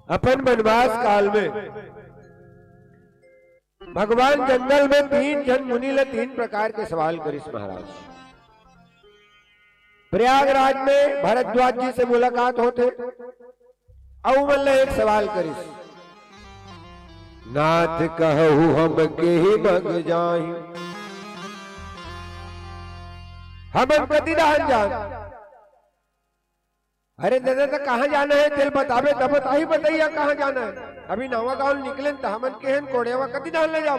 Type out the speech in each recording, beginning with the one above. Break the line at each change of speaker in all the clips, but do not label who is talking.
अपन वनवास काल में भगवान जंगल में 3 जन मुनि ले 3 प्रकार के सवाल करिस महाराज। प्रयागराज में भरद्वाज जी से मुलाकात होते और एक सवाल करिस, नाथ कहू हम के ही मग जाहि, हम प्रतिदान जान। अरे दादा तो कहाँ जाना है तेल बतावे तब बता ही बताइए कहाँ जाना है। अभी नवा गाँव निकले तो हमन के हैं कोड़ेवा कति डाल ले जाओ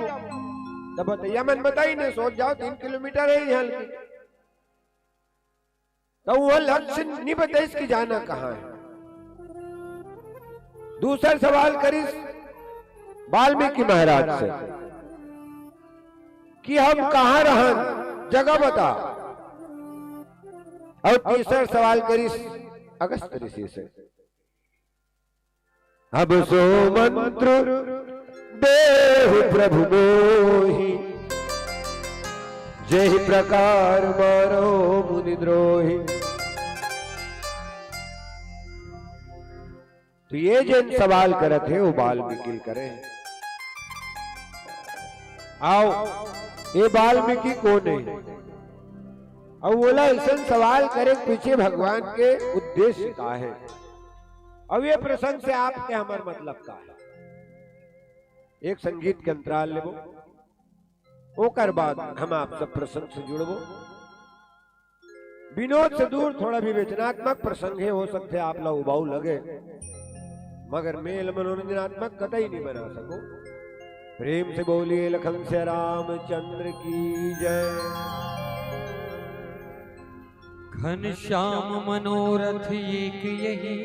तब बताइए मन बताई नहीं सोच जाओ 3 किलोमीटर है यहाँ की। तो वो लक्ष्य नहीं बताइए इसकी जाना कहाँ है। दूसरा सवाल करिस वाल्मीकि महाराज से कि हम कहाँ रहन जगह बता। और तीसरा सवाल करिस अगस्त ऋषि से, अब सो मंत्र देहु प्रभु मोहि, जय प्रकार मारो मुनि द्रोही। तो ये जिन सवाल करत है वो वाल्मीकि करे। आओ ये वाल्मीकि कौन है और बोला ऐसा सवाल करे पीछे भगवान के उद्देश्य का है। अब ये प्रसंग से आपके हमार मतलब का है। एक संगीत के अंतराल लेबो ओकर बाद हम आप सब प्रसंग से जुड़बो। विनोद से दूर थोड़ा विवेचनात्मक प्रसंग है, हो सकते आप लोग उबाऊ लगे मगर मेल मनोरंजनात्मक कतई नहीं बना सको। प्रेम से बोलिए लखन से रामचंद्र की जय।
घनश्याम मनोरथ एक यही,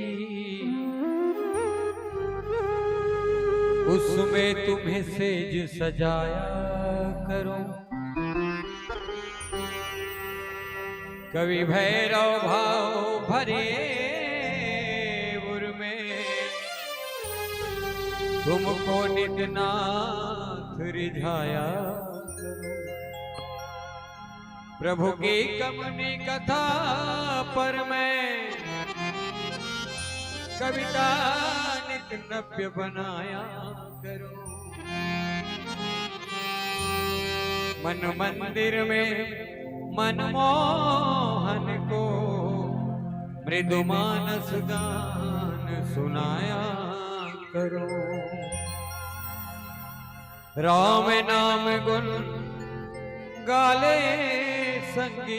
उसमें तुम्हें सेज सजाया करो। कवि भैरव भाव भरे उर में, तुमको नित नाथ रिझाया करो। प्रभु की कमनी कथा पर मैं कविता नित नव्य बनाया करो। मन मंदिर में मनमोहन को मृदु मानस गान सुनाया करो। राम नाम गुण गाले संगी,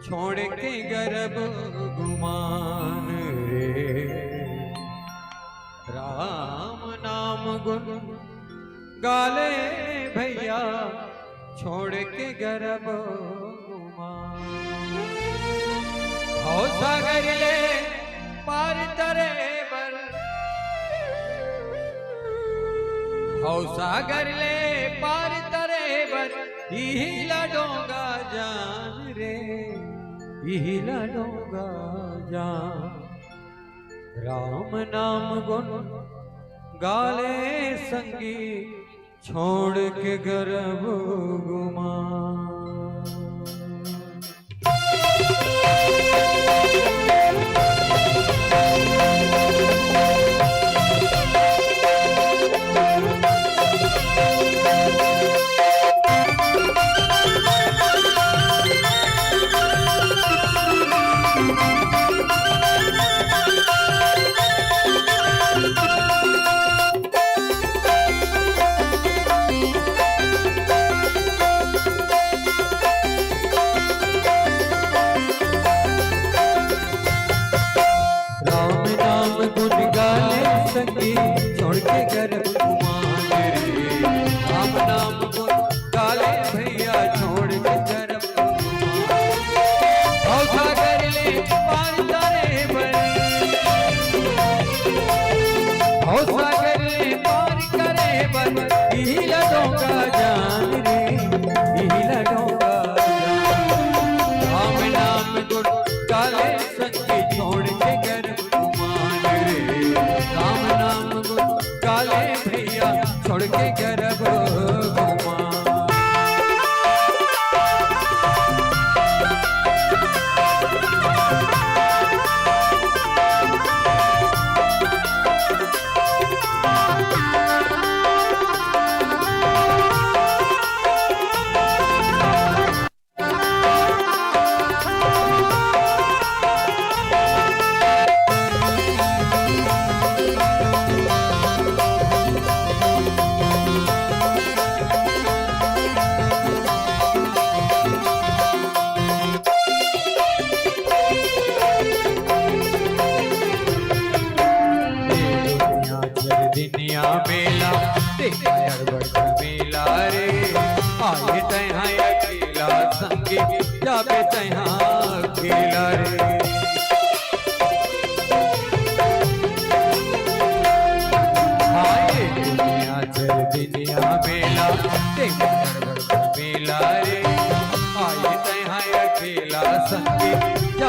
छोड़ के गर्भ गुमान रे। राम नाम गुण गाले भैया, छोड़ के गर्भ गुमान। हो सागर ले पार तरे बर, हो सागर ले पार तरे बर, इहिला डोंगा जान रे, इहिला डोंगा जान। राम नाम गुण गाले संगी, छोड़ के गर्भ गुमान।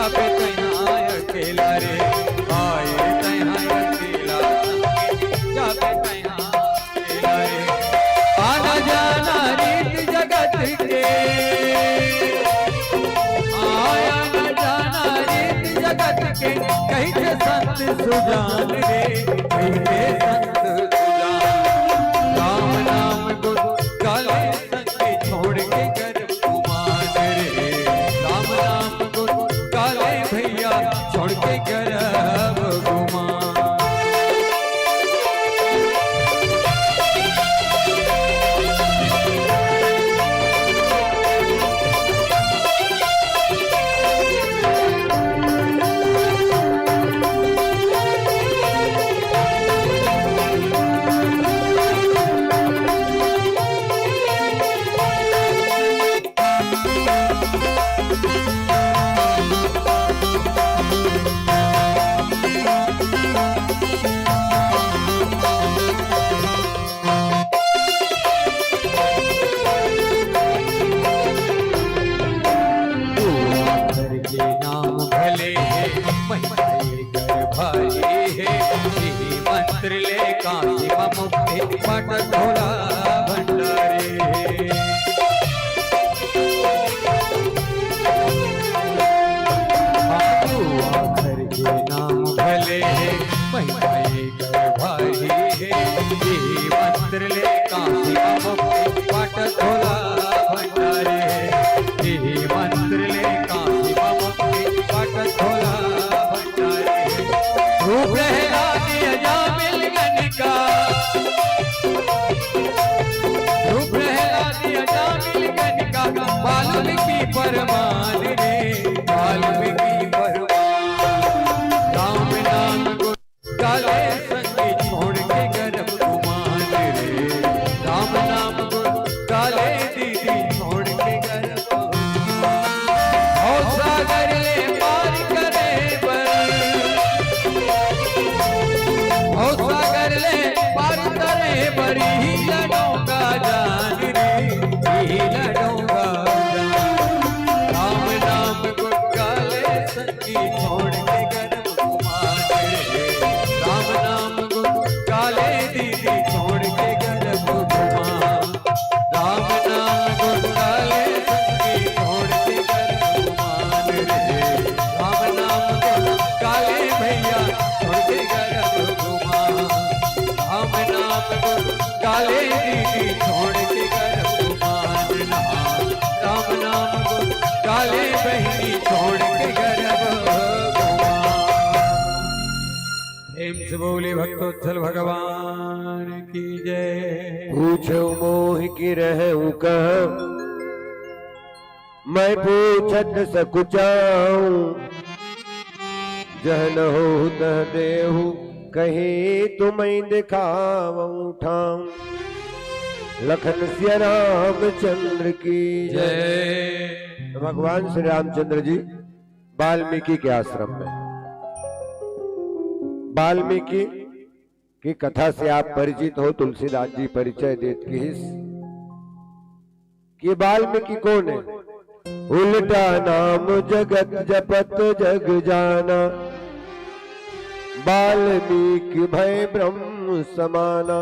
जाबे तैहा अकेला रे आए तैहा अकेला जाबे तैहा अकेला रे आना जाना रीत जगत के आया न जाना रीत जगत के कहीं से संत सुजान रे कहीं से संत सुजान राम नाम गुरु गाले संगे छोड़ के गर्भ गुमान रे राम नाम गुरु गाले भैया छोड़ के गर्भ गुमान मंत्र ले काशी मुक्ति पट ढोला भंडारे आखर के नाम भले महिमाए कर भाई है मंत्र ले काशी मुक्ति पट ढोला भंडारे मंत्र ले काशी मुक्ति पट ढोला भंडारे रूप प्रहलाद अजामिल गणिका रूप प्रहलाद अजामिल गणिका वाल्मीकि परमान रे वाल्मीकि परमान राम नाम गुरु गाले संगे छोड़ के गर्भ गुमान रे राम नाम गुरु गाले दीदी छोड़ के गर्भ और सागर ले पार करे और सागर ले पार करे बड़ी ही लड़ोगा जान रे ही लड़ोगा राम नाम गुरु गाले संगी छोड़ के गर्भ गुमान रे राम नाम गुरु गाले दीदी छोड़ के गर्भ गुमान राम नाम गुरु गाले संगी छोड़ के गर्भ गुमान रे राम नाम गुरु गाले भैया छोड़ के गर्भ गुमान राम नाम गुरु गाले दीदी छोड़ के गर्भ गुमान राम नाम गुरु गाले बहनी छोड़ के गर्भ गुमान प्रेम से बोले भक्तोत्सल भगवान की जय
पूछो मोह की रहूं कहाँ मैं पूछत सकुचाऊं जह न हो तह देहु कहीं तुम्हें दिखाऊं ठाऊं लखन सिया रामचंद्र की
जय
भगवान श्री रामचंद्र जी वाल्मीकि के आश्रम में वाल्मीकि की कथा से आप परिचित हो। तुलसीदास जी परिचय देत किस कि वाल्मीकि कौन है? उल्टा नाम जगत जपत जग जाना वाल्मीकि भय ब्रह्म समाना।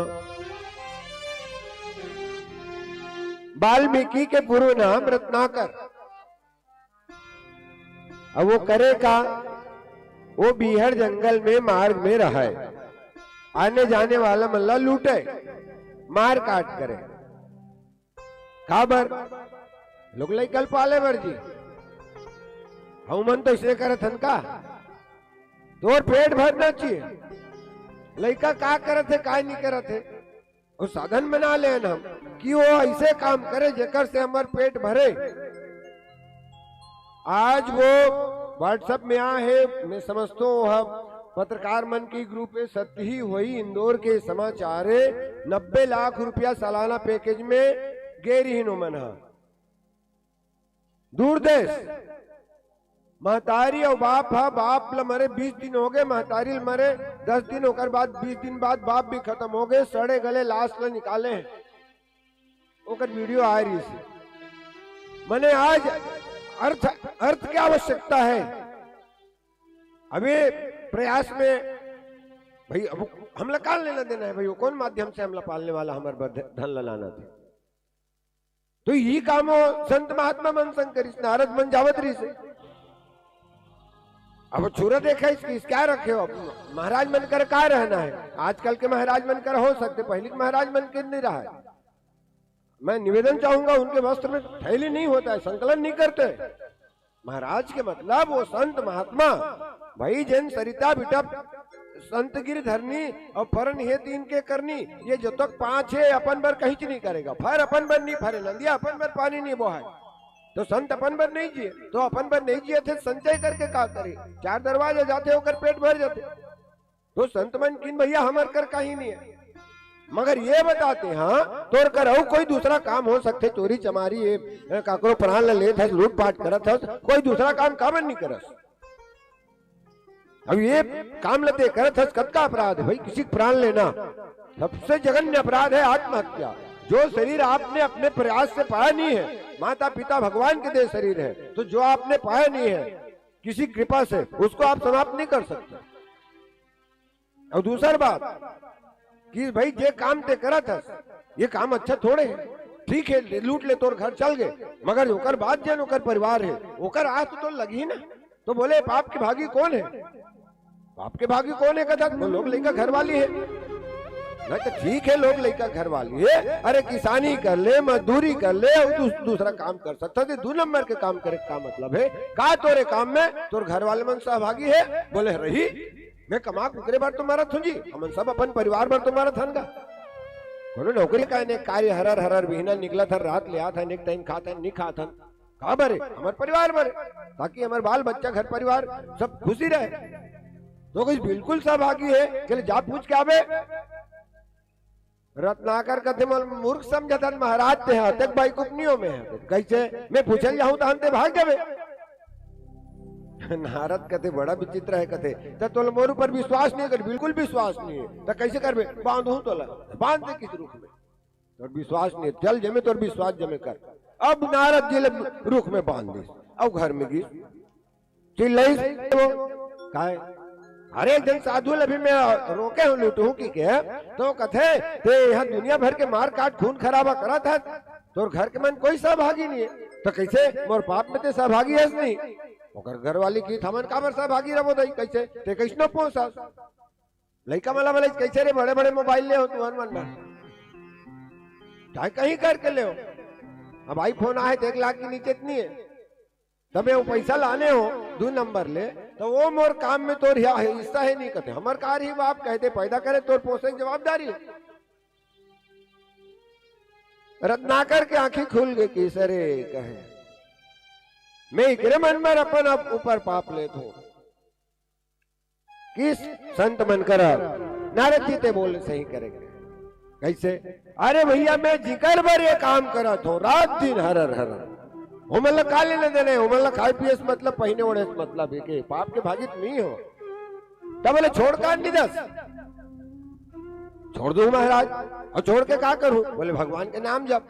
वाल्मीकि के पूर्व नाम रत्नाकर। अब वो करे का, वो बीहड़ जंगल में मार्ग में रहा है, आने जाने वाला मल्ला लूटे मार काट करे खाबर लोग लाई कल पाले बर जी हम मन तो इसने करत हन का तोर पेट भरना चाहिए। लड़का का करत है का नहीं करत है, वो साधन बना ले हम कि वो ऐसे काम करे जेकर से हमार पेट भरे। आज वो व्हाट्सएप में आ है, मैं समझता हूँ पत्रकार मन की ग्रुप पे सत्य ही हुई इंदौर के समाचार है। 90 लाख रुपया सालाना पैकेज में गेरी ही नुमन दूर देश महतारी और बाप हा, बाप ल मरे 20 दिन हो गए, महतारी ल मरे 10 दिन होकर बाद 20 दिन बाद बाप भी खत्म हो गए, सड़े गले लाश ल निकाले हैं। ओकर वीडियो आ रही है। मैंने आज अर्थ की आवश्यकता है अभी प्रयास में भाई अब हमला काल लेना देना है भाई, वो कौन माध्यम से हमला पालने वाला हमारे धन ललाना थे। तो यही काम हो संत महात्मा मन शंकर इस नारद मन जावतरी से। अब छुरा देखा इसकी क्या रखे हो, महाराज बनकर क्या रहना है। आजकल के महाराज बनकर हो सकते, पहले के महाराज बनकर नहीं रहा है। मैं निवेदन चाहूंगा उनके वस्त्र में थैली नहीं होता है, संकलन नहीं करते। महाराज के मतलब वो संत महात्मा भाई जैन सरिता बिटप संत गिर धरनी और फरन हे तीन के करनी, ये जो तक पांच है अपन बर कहीं नहीं करेगा। फर अपन बर नहीं फरे, नदिया अपन बर पानी नहीं बोहाय, तो संत अपन बर नहीं जिए, तो अपन बर नहीं जिए थे संचय करके का करे। चार दरवाजे जाते होकर पेट भर जाते, तो संत मन किन भैया हमार कर कहीं नहीं है। मगर ये बताते हाँ तोर कर कोई दूसरा काम हो सकते, चोरी चमारी काकरो प्राण ले था, लूट पाट करत था, कोई दूसरा काम कामन नहीं करस। अब ये काम लते करत हस कद का अपराध है भाई, किसी प्राण लेना सबसे जघन्य अपराध है आत्महत्या। जो शरीर आपने अपने प्रयास से पाया नहीं है, माता पिता भगवान के दे शरीर है, तो जो आपने पाया नहीं है किसी कृपा से, उसको आप समाप्त नहीं कर सकते। और दूसरी बात कि भाई जे काम ते करत हस, ये काम अच्छा थोड़े है। ठीक है लूट ले तोर घर चल गए, मगर ओकर बाद जन ओकर परिवार है, ओकर आस तो लगी ना। तो बोले पाप के भागी कौन है, पाप के भागी कौन है कथा, वो लोग लेकर घर वाली है ना। तो ठीक है लोग लेकर घर वाली है, अरे किसानी कर ले, मजदूरी कर ले, और दूसरा काम कर सकता है। 2 नंबर के काम करे का मतलब है का तोरे काम में तोर घर वाले मन सहभागी है। बोले रही मैं कमा कुकरे बार तुम्हारा थुंजी, हम सब अपन परिवार बार तुम्हारा थन का। कोनो नौकरी का ने कार्य हरर हरर बिहना निकला था, रात ले आता एक टाइम खाता नहीं खाता का बरे हमारे परिवार बरे, ताकि हमारे बाल बच्चा घर परिवार सब खुशी रहे। तो कुछ बिल्कुल सहभागी है, चले जा पूछ के आवे। रत्नाकर कथे मूर्ख समझता महाराज ते तक भाई कुपनियों में है, कैसे मैं पूछल जाऊं तो हम ते भाग जावे। नारद कथे बड़ा विचित्र है, कथे तो मोर ऊपर विश्वास नहीं कर, बिल्कुल विश्वास नहीं है, तो कैसे करबे बांधू तो बांध दे किस रुख में, तो विश्वास नहीं चल जमे तो विश्वास जमे कर। अब नारद जी रुख में बांध दी, अब घर में गिर चिल्लाई काहे, अरे जन साधु अभी मैं रोके हूँ लूटू की के, तो कथे ते यहाँ दुनिया भर के मार काट खून खराबा करा था, तो घर के मन कोई सहभागी नहीं है, तो कैसे मोर पाप में ते सहभागी है नहीं। ओकर घर वाली की थमन काबर सहभागी रहो दई, कैसे ते कैसनो पहुंचा लइका मला बोले कैसे रे बड़े बड़े मोबाइल ले हो तुहर मन में, चाहे कहीं करके ले हो। अब आईफोन आए तो 1 लाख के नीचे इतनी है, तबे वो पैसा लाने हो 2 नंबर ले, तो वो मोर काम में तोर हिस्सा है नहीं कहते, हमार कार ही बाप कहते पैदा करे तोर पोसे की जवाबदारी है। रत्नाकर के आंखें खुल गई कि सरे कहे मैं इकरे मन में अपन ऊपर पाप लेत हूं, किस संत मन कर नारद जी ते बोले सही करेंगे कैसे। अरे भैया मैं जिकर भर ये काम करत हो रात दिन हरर हरर, वो मतलब का लेने देने, वो मतलब खाए पिए से मतलब पहने ओढ़े से मतलब है कि पाप के भागी नहीं हो। तब बोले छोड़ का नहीं दस, छोड़ दू महाराज, और छोड़ के क्या करूं, बोले भगवान के नाम जप।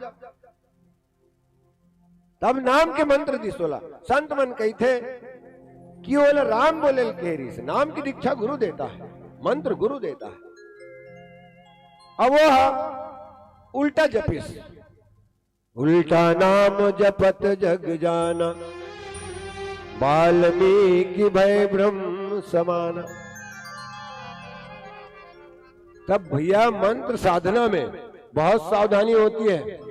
तब नाम के मंत्र दिसोला, संत मन कही थे कि बोले राम बोले केरी से, नाम की दीक्षा गुरु देता है, मंत्र गुरु देता है। अब वो उल्टा जपिस, उल्टा नाम जपत जग जाना, वाल्मीकि भय ब्रह्म समाना। तब भैया मंत्र साधना में बहुत सावधानी होती है।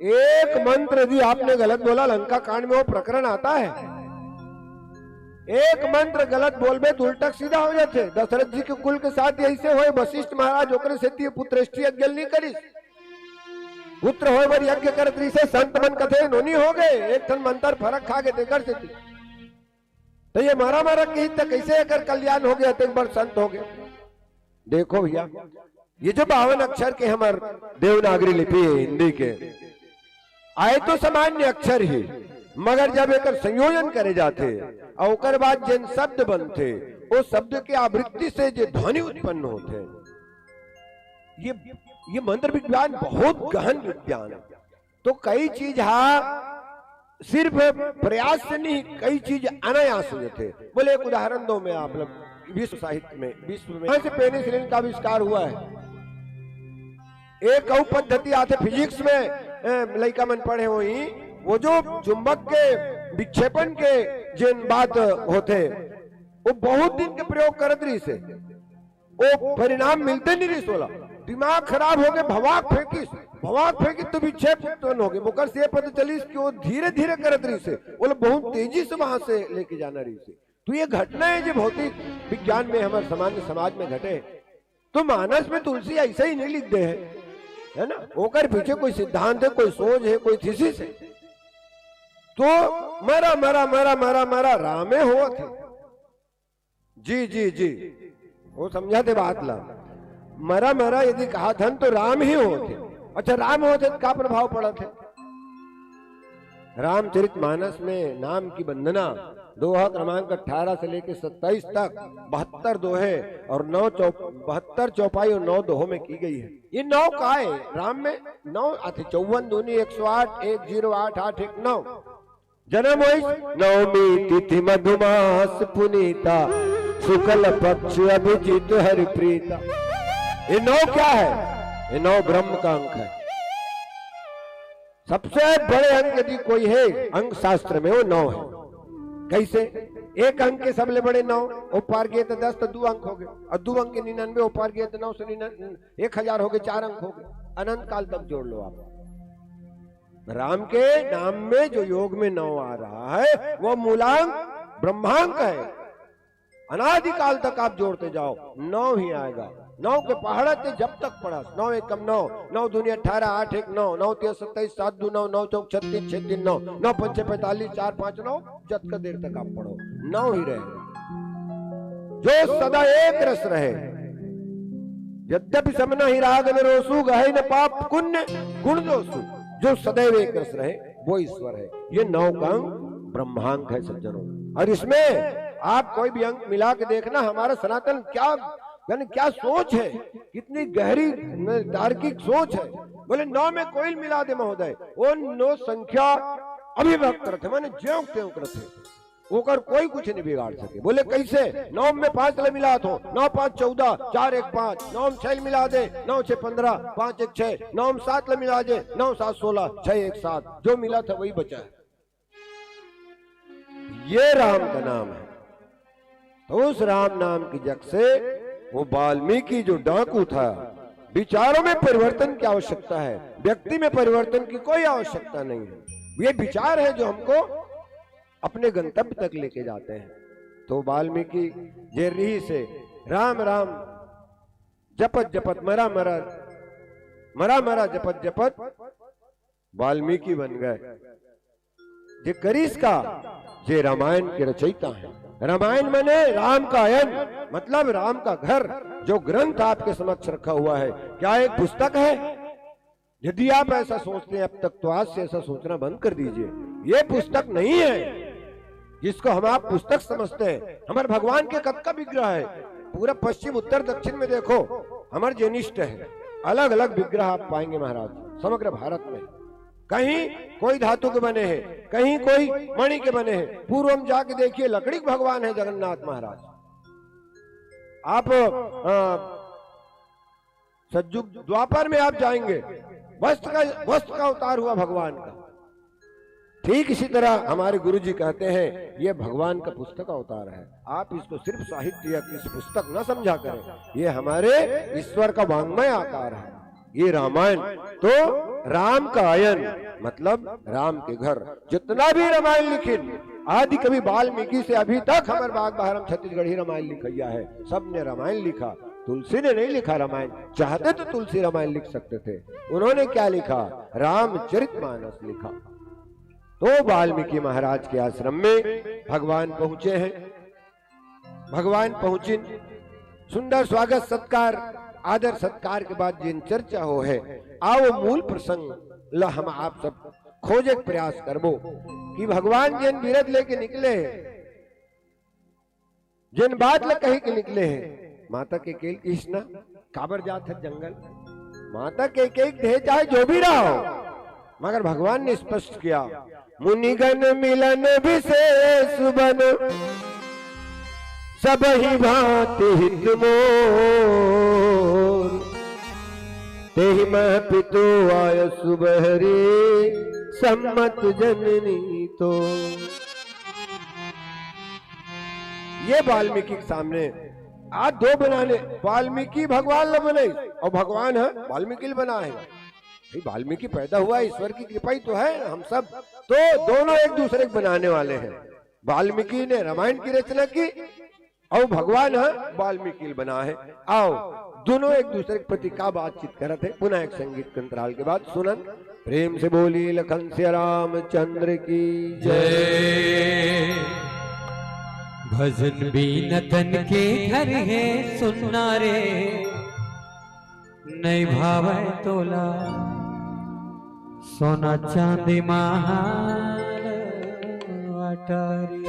एक मंत्र यदि आपने गलत बोला, लंका कांड में वो प्रकरण आता है, एक मंत्र गलत बोलबे तो उल्टा सीधा हो जाते। दशरथ जी के कुल के साथ ऐसे हो, वशिष्ठ महाराज ओकरे से पुत्रेष्टि यज्ञ नहीं करी, पुत्र हो बर यज्ञ करत रही से संत मन कथे नोनी हो गए, एक ठन मंत्र फरक खा के देकर से तो ये मारा मारा की तो कैसे अगर कल्याण हो गया, एक बार संत हो गए। देखो भैया ये जो 52 अक्षर के हमार देवनागरी लिपि है हिंदी के, आए तो सामान्य अक्षर ही, मगर जब एक संयोजन करे जाते और बाद जिन शब्द बनते, वो शब्द के आवृत्ति से जो ध्वनि उत्पन्न होते, ये मंत्र विज्ञान बहुत गहन विज्ञान है। तो कई चीज सिर्फ प्रयास से नहीं, कई चीज अनायास हुए थे। बोले एक उदाहरण दो मैं आप लोग, विश्व साहित्य में, विश्व में से पेनिसिलिन का आविष्कार हुआ है। एक और पद्धति आते फिजिक्स में लड़का मन पढ़े हुई, वो जो चुंबक के विक्षेपण के जिन बात होते, वो बहुत दिन के प्रयोग करत रही से, वो परिणाम मिलते नहीं रही। सोला दिमाग खराब हो गए, भवाक फेंकी तो विक्षेप उत्पन्न हो गए। मुकर से पता चली कि वो धीरे धीरे करत रही से, वो बहुत तेजी से वहां से लेके जाना रही से। तो ये घटना है जो भौतिक विज्ञान में हमारे सामान्य समाज में घटे, तो मानस में तुलसी ऐसे ही नहीं लिख दे है ना, ओकर पीछे कोई सिद्धांत है, कोई सोच है, कोई थीसिस है। तो मरा मरा मरा मरा मरा रामे हो थे। जी जी जी, वो समझा थे बात ला। मरा मरा यदि कहा था तो राम ही होते। अच्छा, राम होते तो क्या प्रभाव पड़ा थे? रामचरितमानस में नाम की वंदना दोहा क्रमांक 18 से लेकर 27 तक 72 दोहे और 72 चौपाई और 9 दोहों में की गई है। ये 9 का है राम में, 9 आते 54 दूनी 108 1088 19। जन्म हुई नवमी तिथि मधुमास पुनीता, शुक्ल पक्ष अभिजीत हरिप्रीता। ये 9 क्या है? ये 9 ब्रह्म का अंक है। सबसे बड़े अंक यदि कोई है अंक शास्त्र में, वो 9 है। कैसे? एक अंक के सबले बड़े 9, उपार गए तो 10 तो 2 अंक हो गए, और 2 अंक के 99, उपार गए तो 9 से 1000 हो गए, 4 अंक हो गए, अनंत काल तक जोड़ लो आप। राम के नाम में जो योग में 9 आ रहा है वो मूलांक ब्रह्मांक है। अनादिकाल तक आप जोड़ते जाओ 9 ही आएगा। 9 के पहाड़ा थे जब तक पढ़ा, 9 एक कम 9, 9 दूनी 18 8 1 9, 9 3 27 7 2 9, 9 चौक 36 6 3 9, 9 5 45 4 5 9, जब तक देर तक आप पढ़ो 9 ही रहेगा। जो सदा एक रस रहे, यद्यपि समना ही राग न रोसु, गहे न पाप पुण्य गुण दोषु, जो सदैव एक रस रहे वो ईश्वर है। ये 9 का अंक ब्रह्मांक है सज्जनों। और इसमें आप कोई भी अंक मिला के देखना, हमारा सनातन क्या सोच है, कितनी गहरी तार्किक सोच है। बोले 9 में कोई मिला दे महोदय, वो 9 संख्या अभिव्यक्त करते, माने ज्यों त्यों करते, ओकर कोई कुछ नहीं बिगाड़ सके। बोले कैसे? 9 में 5 ले मिला तो 9 5 14 4 1 5, 9 में 6 मिला दे 9 6 15 5 1 6, 9 में 7 ले मिला दे 9 7 16 6 1 7, जो मिला था वही बचा है। ये राम का नाम है। तो उस राम नाम की जग से वो वाल्मीकि जो डाकू था, विचारों में परिवर्तन की आवश्यकता है, व्यक्ति में परिवर्तन की कोई आवश्यकता नहीं है। ये विचार है जो हमको अपने गंतव्य तक लेके जाते हैं। तो वाल्मीकि जे री से राम राम जपत जपत मरा मरा मरा मरा जपत जपत वाल्मीकि बन गए। जे करीस का जे रामायण के रचयिता है। रामायण माने राम का अयन, मतलब राम का घर। जो ग्रंथ आपके समक्ष रखा हुआ है क्या एक पुस्तक है? यदि आप ऐसा सोचते हैं अब तक, तो आज से ऐसा सोचना बंद कर दीजिए। ये पुस्तक नहीं है जिसको हम आप पुस्तक समझते हैं। हमारे भगवान के कद का विग्रह है। पूरा पश्चिम उत्तर दक्षिण में देखो हमारे जैनिष्ट है, अलग अलग विग्रह आप पाएंगे महाराज समग्र भारत में। कहीं कोई धातु के बने हैं, कहीं कोई मणि के बने हैं। पूर्व में जाके देखिए लकड़ी के भगवान है जगन्नाथ महाराज। आप सज्जुग द्वापर में आप जाएंगे, वस्त्र का उतार हुआ भगवान का। ठीक इसी तरह हमारे गुरुजी कहते हैं ये भगवान का पुस्तक का अवतार है। आप इसको सिर्फ साहित्य या किसी पुस्तक न समझा करें, ये हमारे ईश्वर का वांग्मय आकार है। ये रामायण तो राम का अयन, मतलब राम के घर। जितना भी रामायण लिखी आदि कवि वाल्मीकि से अभी तक हमारे बाग बहारम छत्तीसगढ़ी रामायण लिखा है। सबने रामायण लिखा, तुलसी ने नहीं लिखा रामायण। चाहते तो तुलसी रामायण लिख सकते थे, उन्होंने क्या लिखा? रामचरितमानस लिखा। तो वाल्मीकि महाराज के आश्रम में भगवान पहुंचे हैं। भगवान पहुंचे, सुंदर स्वागत सत्कार आदर सत्कार के बाद जिन चर्चा हो है, आओ मूल प्रसंग ला हम आप सब खोजे प्रयास करबो कि भगवान जिन विरत लेके निकले हैं, जिन बात ल कही के निकले हैं। माता के केल कृष्णा काबर जात है जंगल, माता के चाहे जो भी रहा हो, मगर भगवान ने स्पष्ट किया, मुनिगण मिलन विशेष बन, सब ही भांति हित मोर, तेहि मह पितो आय सुबहरे, सम्मत जननी तो। ये वाल्मीकि के सामने आज दो बनाने, वाल्मीकि भगवान न बने और भगवान है वाल्मीकि बना है। वाल्मीकि पैदा हुआ ईश्वर की कृपा ही तो है, हम सब तो दोनों एक दूसरे को बनाने वाले हैं। वाल्मीकि ने रामायण की रचना की और भगवान है वाल्मीकि बना है। आओ दोनों एक दूसरे के प्रति का बातचीत करते हैं। पुनः एक संगीत के अंतराल के बाद सुनन प्रेम से बोली लखन से रामचंद्र की जय।
भजन बीनतन के घर है सुनना रे, नहीं भावे तोला सोना चांदी महाल अटारी।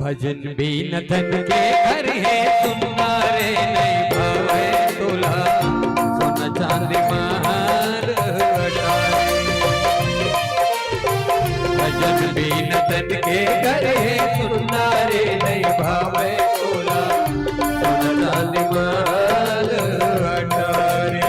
भजन बीनतन के घर है सुनना रे, नहीं भावे तोला सोना चांदी महाल अटारी। भजन बीनतन के घर है सुनना रे, नहीं भावे तोला सोना चांदी महाल अटारी।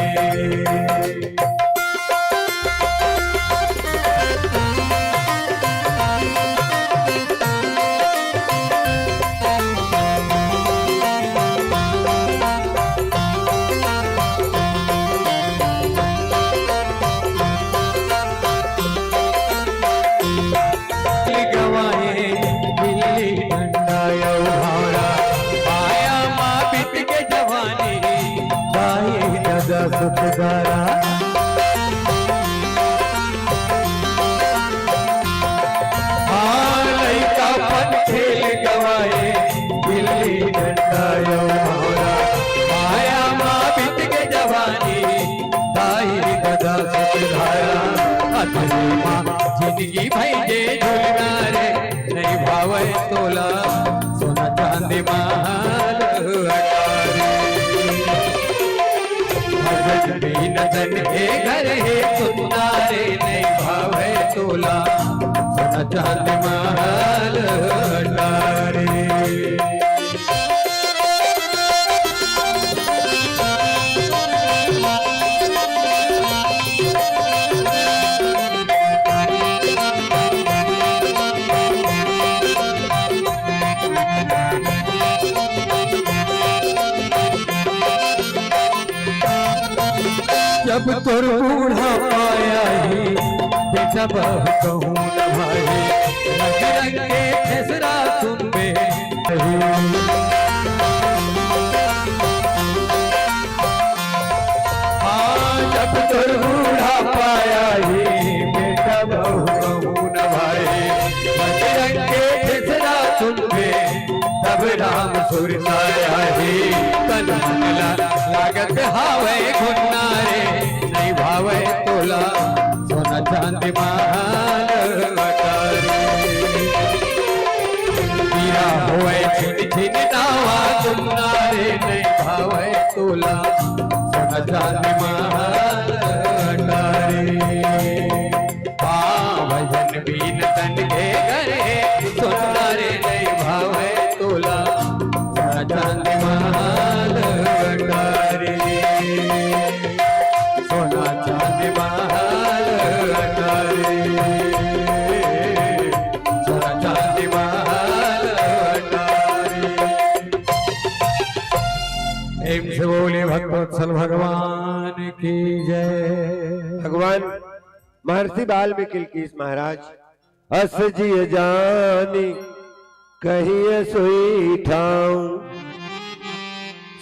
सुखदारा लइका पन खेल गवाए, गिल्ली डंडा यौरा माया माँ बीत के जवानी, दाई गदा सुखदारा। अतरी माँ जिंदगी भाई जे झूलना रे, नहीं भावे तोला सोना चांदी महाल अटारी। भजन बीनतन के घर है सुनना रे, नहीं भावे तोला सोना चांदी महाल अटारी। जब तोर बूढ़ा पाया ही बेटा बह कहूँ न भाई, रंग रंग के फैसला सुन में जब तोर बूढ़ा पाया ही बेटा बह कहूँ न भाई, रंग रंग के फैसला सुन में तब राम सुरताया ही। तन लागत हावे घुन्ना रे, नहीं भावे तोला सोना चांदी महाल अटारी। हीरा होए छिन छिन नावा सुनना रे, नहीं भावे तोला सोना चांदी महाल अटारी। भजन बीनतन के घर सुनना रे, नहीं भावे तोला सोना चांदी महाल अटारी। सोना चांदी महाल अटारी, सोना चांदी महाल अटारी। एम से बोले भक्तवत्सल भगवान की जय।
भगवान महर्षि वाल्मीकि महाराज अस जिय जानी कहिए सोई ठाऊं,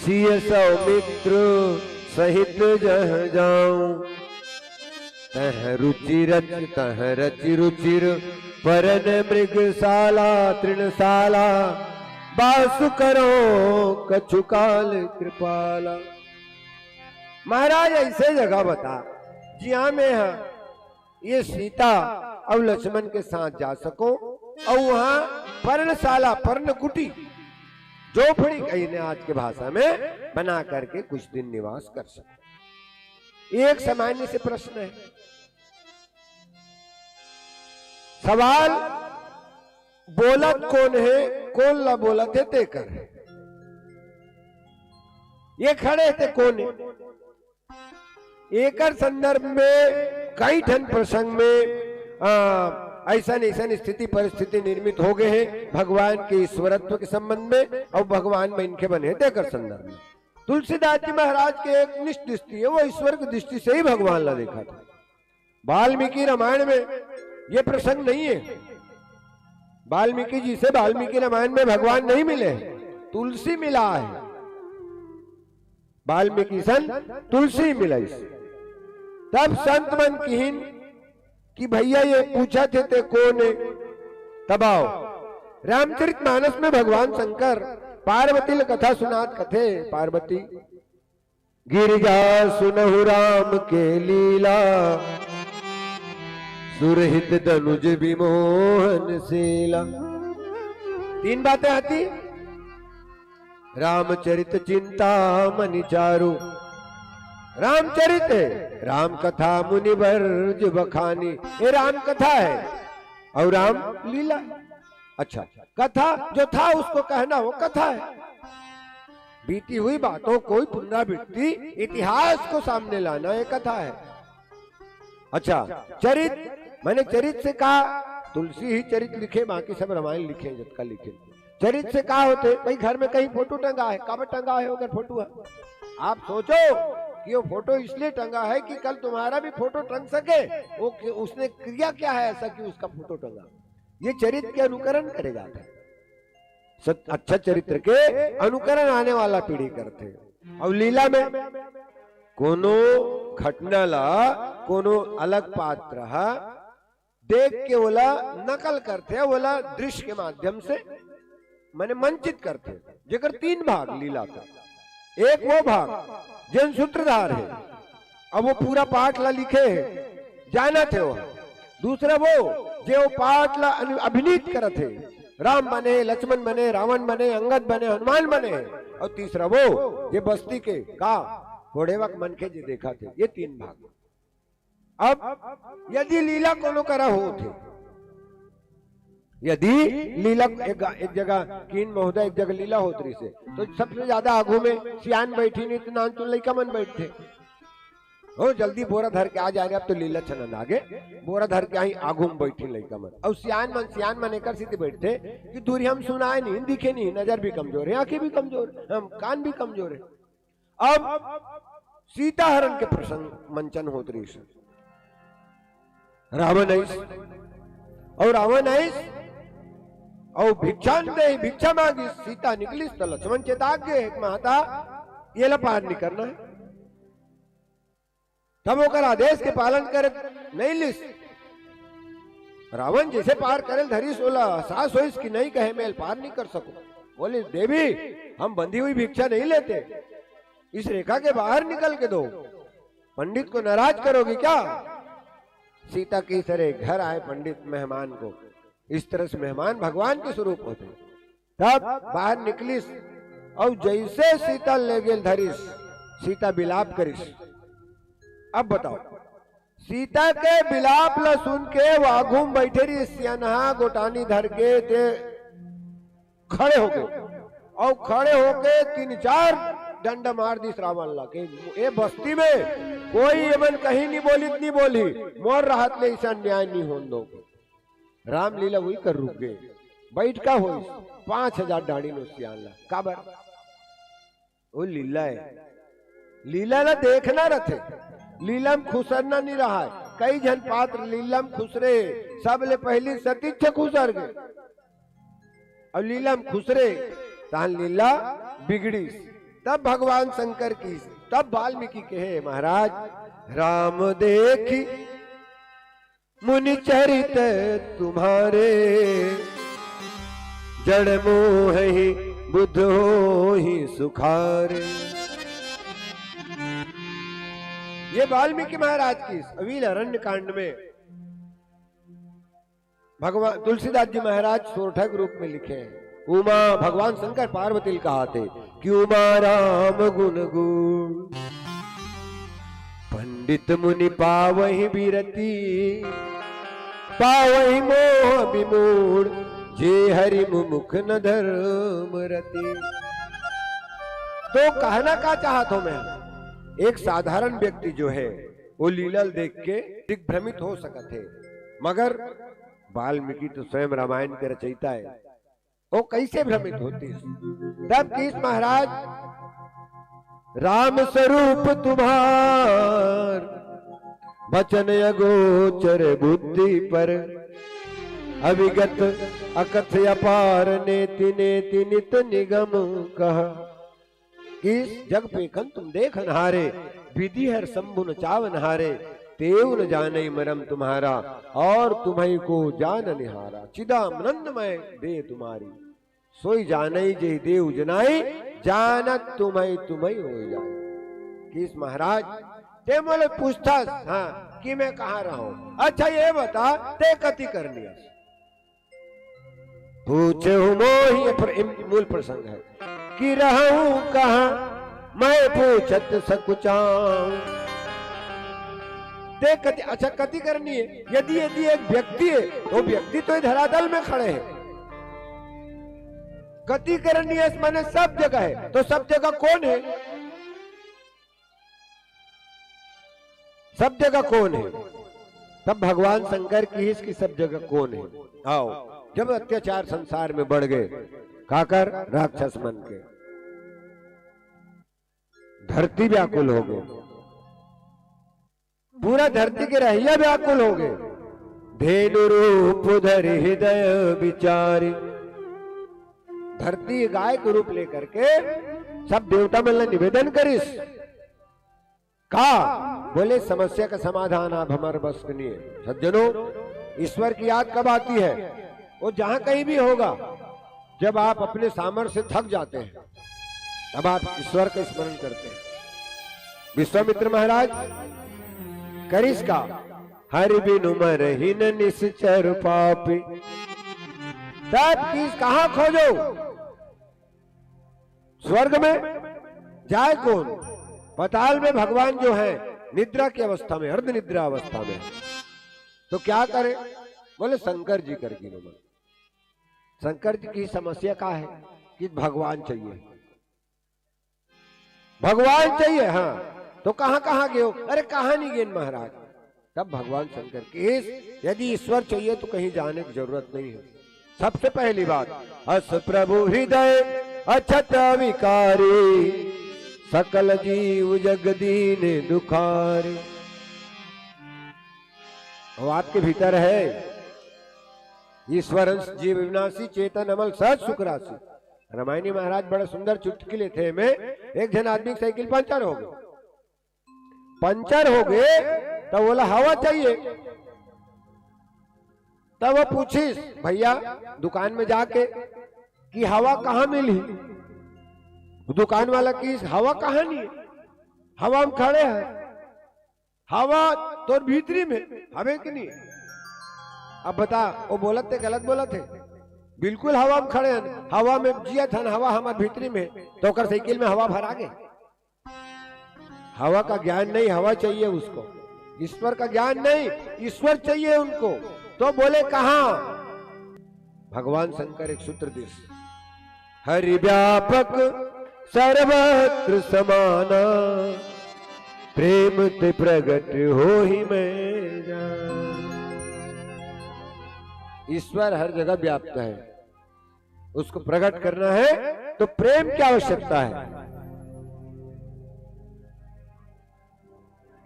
सिय सौमित्र सहित जह जाऊं, तह रुचि रुचिर परन मृगशाला तृणशाला, बास करो कछुकाल कृपाला। महाराज ऐसे जगह बता जिया में है ये सीता और लक्ष्मण के साथ जा सको, और वहां पर्णशाला पर्णकुटी झोपड़ी कहीं ने आज के भाषा में बना करके कुछ दिन निवास कर सको। एक सामान्य से प्रश्न है। सवाल बोलत कौन है, कौन ला बोलत है ते कर। ये खड़े थे कौन है, एकर संदर्भ में कई ठन प्रसंग में ऐसा स्थिति परिस्थिति निर्मित हो गए हैं भगवान के ईश्वरत्व के संबंध में और भगवान में इनके बने देकर संदर्भ में। तुलसीदास जी महाराज के एक निष्ठ दृष्टि है, वो ईश्वर की दृष्टि से ही भगवान ला देखा था। वाल्मीकि रामायण में ये प्रसंग नहीं है। वाल्मीकि जी से वाल्मीकि रामायण में भगवान नहीं मिले, तुलसी मिला है। वाल्मीकि सन तुलसी मिला इसे। तब संत मन कीन कि भैया ये पूछा थे कौन है। तब आओ रामचरितमानस में भगवान शंकर पार्वती ल कथा सुनात कथे। पार्वती गिरिजा सुनहु राम के लीला, सुरहित तनुज विमोहन शीला। तीन बातें आती। रामचरित चिंता मनि चारु, रामचरित है, राम कथा मुनि वर्ज बखानी। ये राम कथा है और राम लीला। अच्छा, कथा जो था उसको कहना वो कथा है। बीती हुई बातों को पुनरावृत्ति इतिहास को सामने लाना ये कथा है। अच्छा, चरित मैंने चरित से कहा तुलसी ही चरित लिखे, बाकी सब रामायण लिखे जब का लिखे। चरित से कहा होते भाई घर में कहीं फोटो टंगा है, कब टंगा है अगर फोटो है। आप सोचो कि वो फोटो इसलिए टंगा है कि कल तुम्हारा भी फोटो टंग सके। वो उसने क्रिया क्या है ऐसा कि उसका फोटो टंगा। ये चरित्र के अनुकरण करेगा। अच्छा चरित्र के अनुकरण आने वाला पीढ़ी करते। और लीला में कोनो घटना ला कोनो अलग पात्र देख के बोला नकल करते, बोला दृश्य के माध्यम से मैंने मंचित करते। जेकर तीन भाग लीला का। एक वो भाग जन सूत्रधार है, अब वो पूरा पाठ ला लिखे है जाना थे वो। दूसरा वो जो पाठ ला अभिनीत करत है, राम बने, लक्ष्मण बने, रावण बने, अंगद बने, हनुमान बने। और तीसरा वो ये बस्ती के का घोड़ेवक मन के जो देखा थे। ये तीन भाग। अब यदि लीला कोनो करा हो थे, यदि लीला एक जगह कीन महोदय एक जगह लीला होती से, तो सबसे ज्यादा आगू में सियान बैठी नहीं तो नान तो लड़का मन बैठे हो। जल्दी बोरा धर के आ जा रहे। अब तो लीला छनन आगे बोरा धर के आई आगू में बैठी लड़का मन। और सियान मन एक सीधे बैठे कि दूरी हम सुनाए नहीं, दिखे नहीं, नजर भी कमजोर है, आंखें भी कमजोर है, हम कान भी कमजोर है। अब सीता हरण के प्रसंग मंचन होत रही से रावण और रावण और भिक्षा मांगी। सीता निकली तो लक्ष्मण चेता गए माता ये ला पार नहीं करना है। तब होकर आदेश के पालन करे नहीं लिस। रावण जैसे पार करे धरी सोला सास हो इसकी नहीं कहे मैं पार नहीं कर सकूं। बोले देवी हम बंधी हुई भिक्षा नहीं लेते, इस रेखा के बाहर निकल के दो। पंडित को नाराज करोगी क्या। सीता की तरह घर आए पंडित मेहमान को, इस तरह से मेहमान भगवान के स्वरूप होते। तब बाहर निकलिस और जैसे सीता ले गेल धरिस, सीता बिलाप करिस। अब बताओ सीता के बिलाप ला सुन के वाघूम बैठे रही सियानहा गोटानी धर के ते खड़े हो गए और खड़े होके 3-4 डंडा मार दी रावण ला के। ये बस्ती में कोई एमन कहीं नहीं बोली, इतनी बोली मोर राहत ले ऐसा न्याय नहीं हो दो। रामलीला वही कर रुक गए। बैठ का हो 5000 डाड़ी नो सियाला काबर वो लीला है। लीला ला देखना रथे, लीला में खुसरना नहीं रहा है। कई जन पात्र लीला में खुसरे, सब ले पहली सतीच्छ खुसर गए और लीला में खुसरे तान लीला बिगड़ी। तब भगवान शंकर की, तब वाल्मीकि कहे महाराज राम देखी मुनि चरित तुम्हारे, जड़ मोह ही बुद्ध हो ही सुखारे। ये वाल्मीकि महाराज की अवील अरण्य कांड में भगवान तुलसीदास जी महाराज सोरठा के रूप में लिखे हैं। उमा भगवान शंकर पार्वती कहा थे कि उमा राम गुण गुण नित मुनि पावहि बिरती, पावहि मोह विमूढ़, जे हरि मुख न धर्म रति। तो कहना का चाहत हूं मैं, एक साधारण व्यक्ति जो है वो लीलल देख के दिग्भ्रमित हो सकत है, मगर वाल्मीकि तो स्वयं रामायण के रचयिता है, वो कैसे भ्रमित होती है। तब किस महाराज, राम स्वरूप तुम्हार, बचन अगोचर बुद्धि पर, अविगत अकथ अपार, नेति नेति नित निगम कह। किस जग पेखन तुम देख नहारे, विधि हर शंभु न चाव नहारे, तेव न जाने मरम तुम्हारा, और तुम्हें को जान निहारा। चिदानंदमय दे तुम्हारी, सोई जाने जय देव जनाई, जानत तुम्हें तुम्हें हो जाए। किस महाराज ते मोले पूछता, हाँ कि मैं कहाँ रहा हूं, अच्छा ये बता ते कति करनी है। पूछे हूँ मोहि, पर मूल प्रसंग है कि रहूं कहाँ, मैं पूछत सकुचाऊं। ते कति, अच्छा कति करनी है, यदि एक व्यक्ति है तो व्यक्ति तो धरातल में खड़े हैं, कति करनी है माने सब जगह है, तो सब जगह कौन है, सब जगह कौन है। तब भगवान शंकर की इसकी सब जगह कौन है। आओ, जब अत्याचार संसार में बढ़ गए, काकर राक्षस बन के, धरती व्याकुल हो गए, पूरा धरती के रहिया व्याकुल हो गए। धेनु रूप धरि हृदय विचारी, धरती गाय के रूप लेकर के सब देवता मिलने निवेदन करिस, का बोले समस्या का समाधान आप हमारे बस के लिए। सज्जनों, ईश्वर की याद कब आती है, वो जहां कहीं भी होगा, जब आप अपने सामर्थ्य से थक जाते हैं तब आप ईश्वर का स्मरण करते हैं। विश्वामित्र महाराज करिस का, हरि बिनु मरहिन निश्चर पापी, तब किस कहां खोजो, स्वर्ग में जाए कौन, पताल में भगवान जो है निद्रा की अवस्था में, अर्ध निद्रा अवस्था में, तो क्या करे, बोले शंकर जी करके नमन। शंकर जी की समस्या क्या है कि भगवान चाहिए, भगवान चाहिए। हाँ, तो कहां कहां गए हो, अरे कहां नहीं गए महाराज। तब भगवान शंकर के, यदि ईश्वर चाहिए तो कहीं जाने की जरूरत नहीं है। सबसे पहली बात, अस प्रभु हृदय अछत विकारी, सकल जीव जगदीन दुखारी। वो आपके भीतर है, ईश्वर जीव विनाशी चेतन अमल सहज सुख राशि। रामायणी महाराज बड़े सुंदर चुटकुले थे में, एक जन आदमी की साइकिल पंचर हो गई, पंचर हो गए तो बोला हवा चाहिए। तब वो पूछिस भैया दुकान में जाके कि हवा कहाँ मिली, दुकान वाला की हवा कहाँ नहीं है, हवा हम खड़े हैं, हवा तो भीतरी में हमें कि नहीं। अब बता, वो बोलत थे गलत बोलत थे, बिल्कुल हवा हम खड़े हैं, हवा में जिया था, हवा हमारे भीतरी में, तो कर साइकिल में हवा भरा गए। हवा का ज्ञान नहीं, हवा चाहिए उसको, ईश्वर का ज्ञान नहीं, ईश्वर चाहिए उनको। तो बोले कहां, भगवान शंकर एक सूत्र दिस, हरि व्यापक सर्वत्र समाना, प्रेम ते प्रगट हो ही मैं जान। ईश्वर हर जगह व्याप्त है, उसको प्रकट करना है तो प्रेम की आवश्यकता है।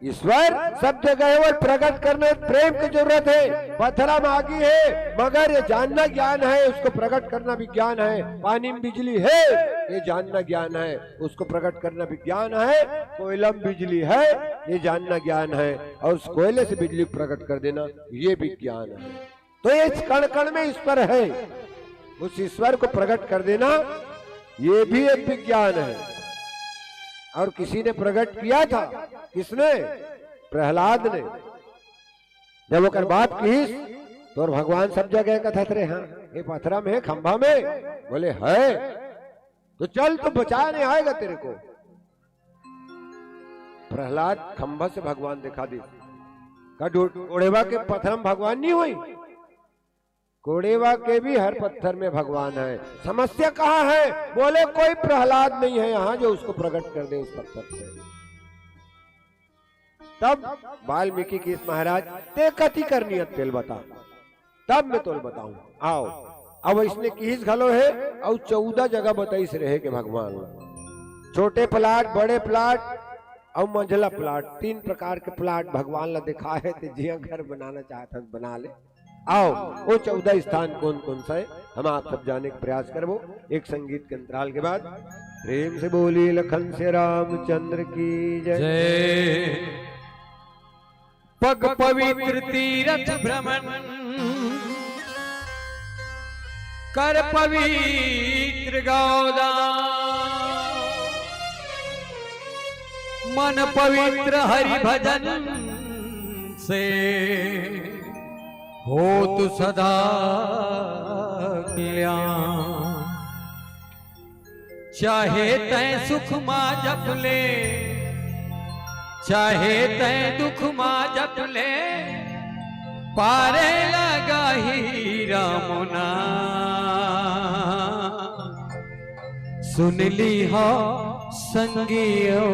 ईश्वर सब जगह है और प्रकट करने प्रेम की जरूरत है। पत्थरा में आगी है मगर ये जानना ज्ञान है, उसको प्रकट करना भी ज्ञान है। पानी में बिजली है ये जानना ज्ञान है, उसको प्रकट करना भी ज्ञान है। कोयला में बिजली है ये जानना ज्ञान है, और उस कोयले से बिजली प्रकट कर देना ये भी ज्ञान है। तो ये कण कण में ईश्वर है, उस ईश्वर को प्रकट कर देना ये भी एक विज्ञान है। और किसी ने प्रकट किया था, किसने? प्रहलाद ने। जब वो बात की तो भगवान सब जगह कथत रहे, हाँ ये पथरा में है, खंभा में, बोले है तो चल तो बचाने आएगा तेरे को। प्रहलाद खंभा से भगवान दिखा दी का कोड़ेवा के पत्थर में भगवान नहीं हुई, कोड़ेवा के भी हर पत्थर में भगवान है। समस्या कहाँ है? बोले कोई प्रहलाद नहीं है यहाँ जो उसको प्रकट कर दे उस पत्थर से। तब वाल्मीकि की महाराज ते कथी करनी है तेल बता, तब मैं तोल बताऊं। आओ अब इसने किस घलो है और 14 जगह बताइस रहे के भगवान, छोटे प्लाट, बड़े प्लाट और मंझला प्लाट, 3 प्रकार के प्लाट भगवान ला दिखा है। तो जिया घर बनाना चाहता है बना ले। आओ वो 14 स्थान कौन कौन सा है हम आप सब जाने का प्रयास करबो एक संगीत के अंतराल के बाद। प्रेम से बोली लखन से रामचंद्र की जय।
पग पवित्र तीरथ भ्रमण कर पवित्र गोदान, मन पवित्र हरि भजन से होत सदा कल्याण। चाहे तै सुख मां जप ले, चाहे तै दुख मां जप ले, पारे लगा ही राम नाम। सुन ली हो संगियो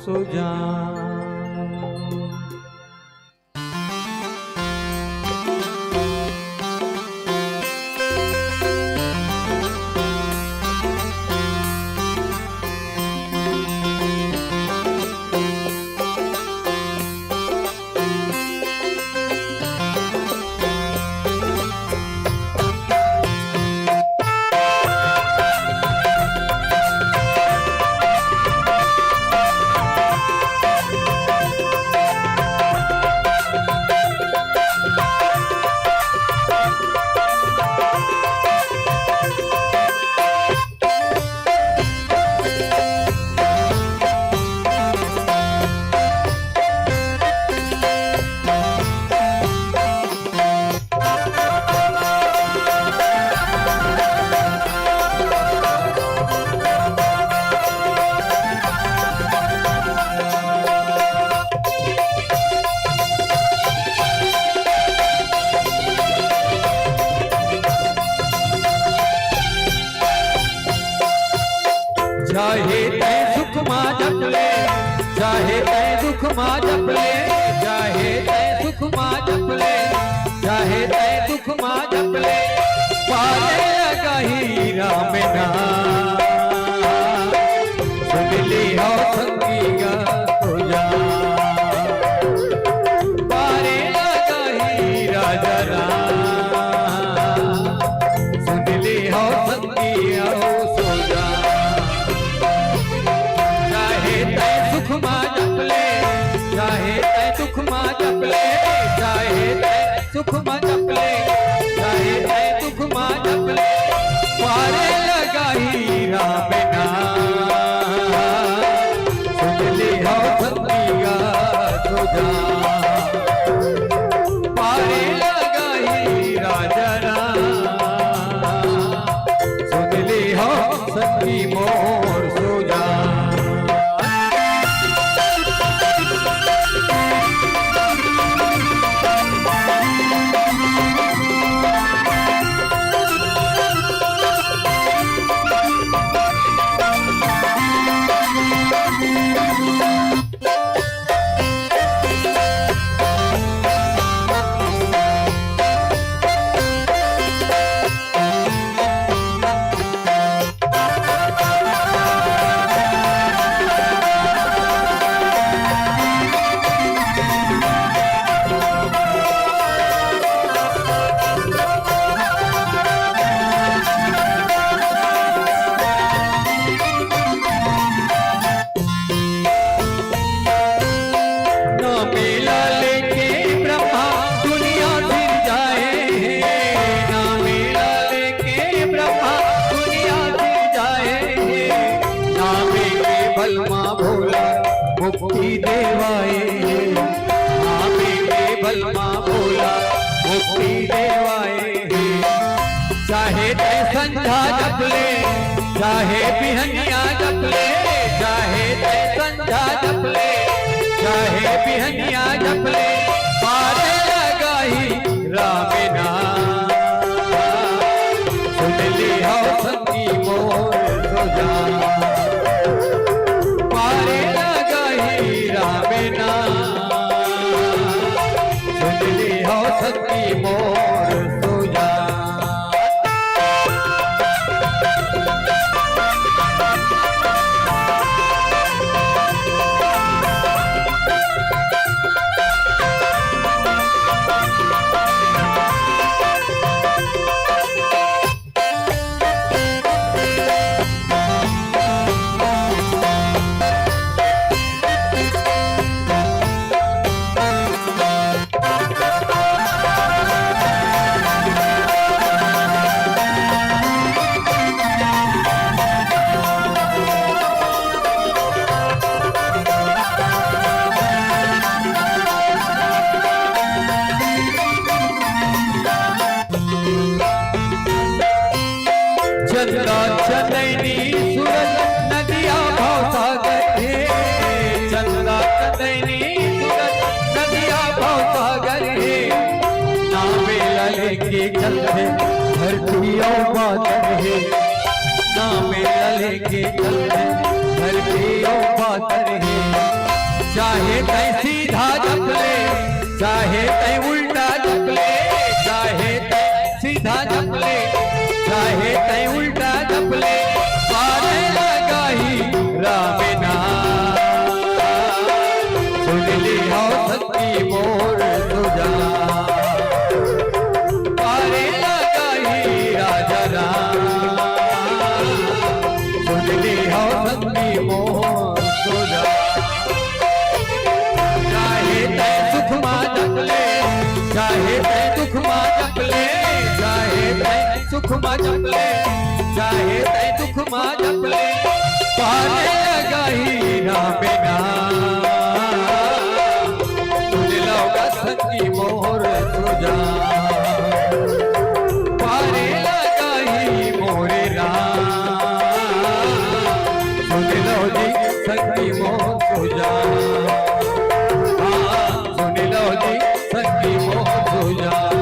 सुजान। चाहे तै सुख मां जप ले, चाहे तै दुख मां जप ले, चाहे तै सुख मां जप ले, चाहे तै दुख मां जप ले, पाले लगा ही राम नाम। सुन ली हो संगिया सुजान, पारे लगा ही राजा राम। सुन ली हो संगिया सुजान। चाहे तै सुख मां जप ले, चाहे तै दुख मां जप ले, चाहे तै सुख मां जप ले, चाहे तै दुख मां जप ले, पारे लगा ही राम नाम। सुन ली हो संगिया सुजान, पारे लगा ही राजा राम। सुन ली हो संगी मोर सुजान। मुक्ति देवाए बलमा भोला मुक्ति देवाए। चाहे तै संध्या जप ले, चाहे बिहनिया जप ले, चाहे तै संध्या जप ले, चाहे बिहनिया जपले पारे लगाई राम नाम सुन ली हो संगी मोर सुजान पारे लगाई राम नाम सुन ली हो संगी मोर सुजान चंदा चंदनी सूरज नदिया भवसागर हे चंदा चंदनी सूरज नदिया भवसागर हे नामे लले के चलते धरती और बादल हे नामे लले के चलते धरती और बादल हे चाहे तै सीधा जपले चाहे तै उल्टा जपले चाहे तै सीधा जपले चाहे तै उल्टा जपले पारे लगाई राम नाम सुन ली हो सच्ची मोर सुजान पारे लगाई राजा राम सुन ली हो सच्ची मोर सुजान चाहे तै सुख मां जपले चाहे तै दुख मां जपले चाहे तै सुख मां जपले चाहे तै दुख मां जपले पारे लगाई राम नाम सुन लो संगी मोर सुजान पारे लगाई मोरे राम सुन लो जी संगी मोर सुजान सुन लो जी संगी मोर सुजान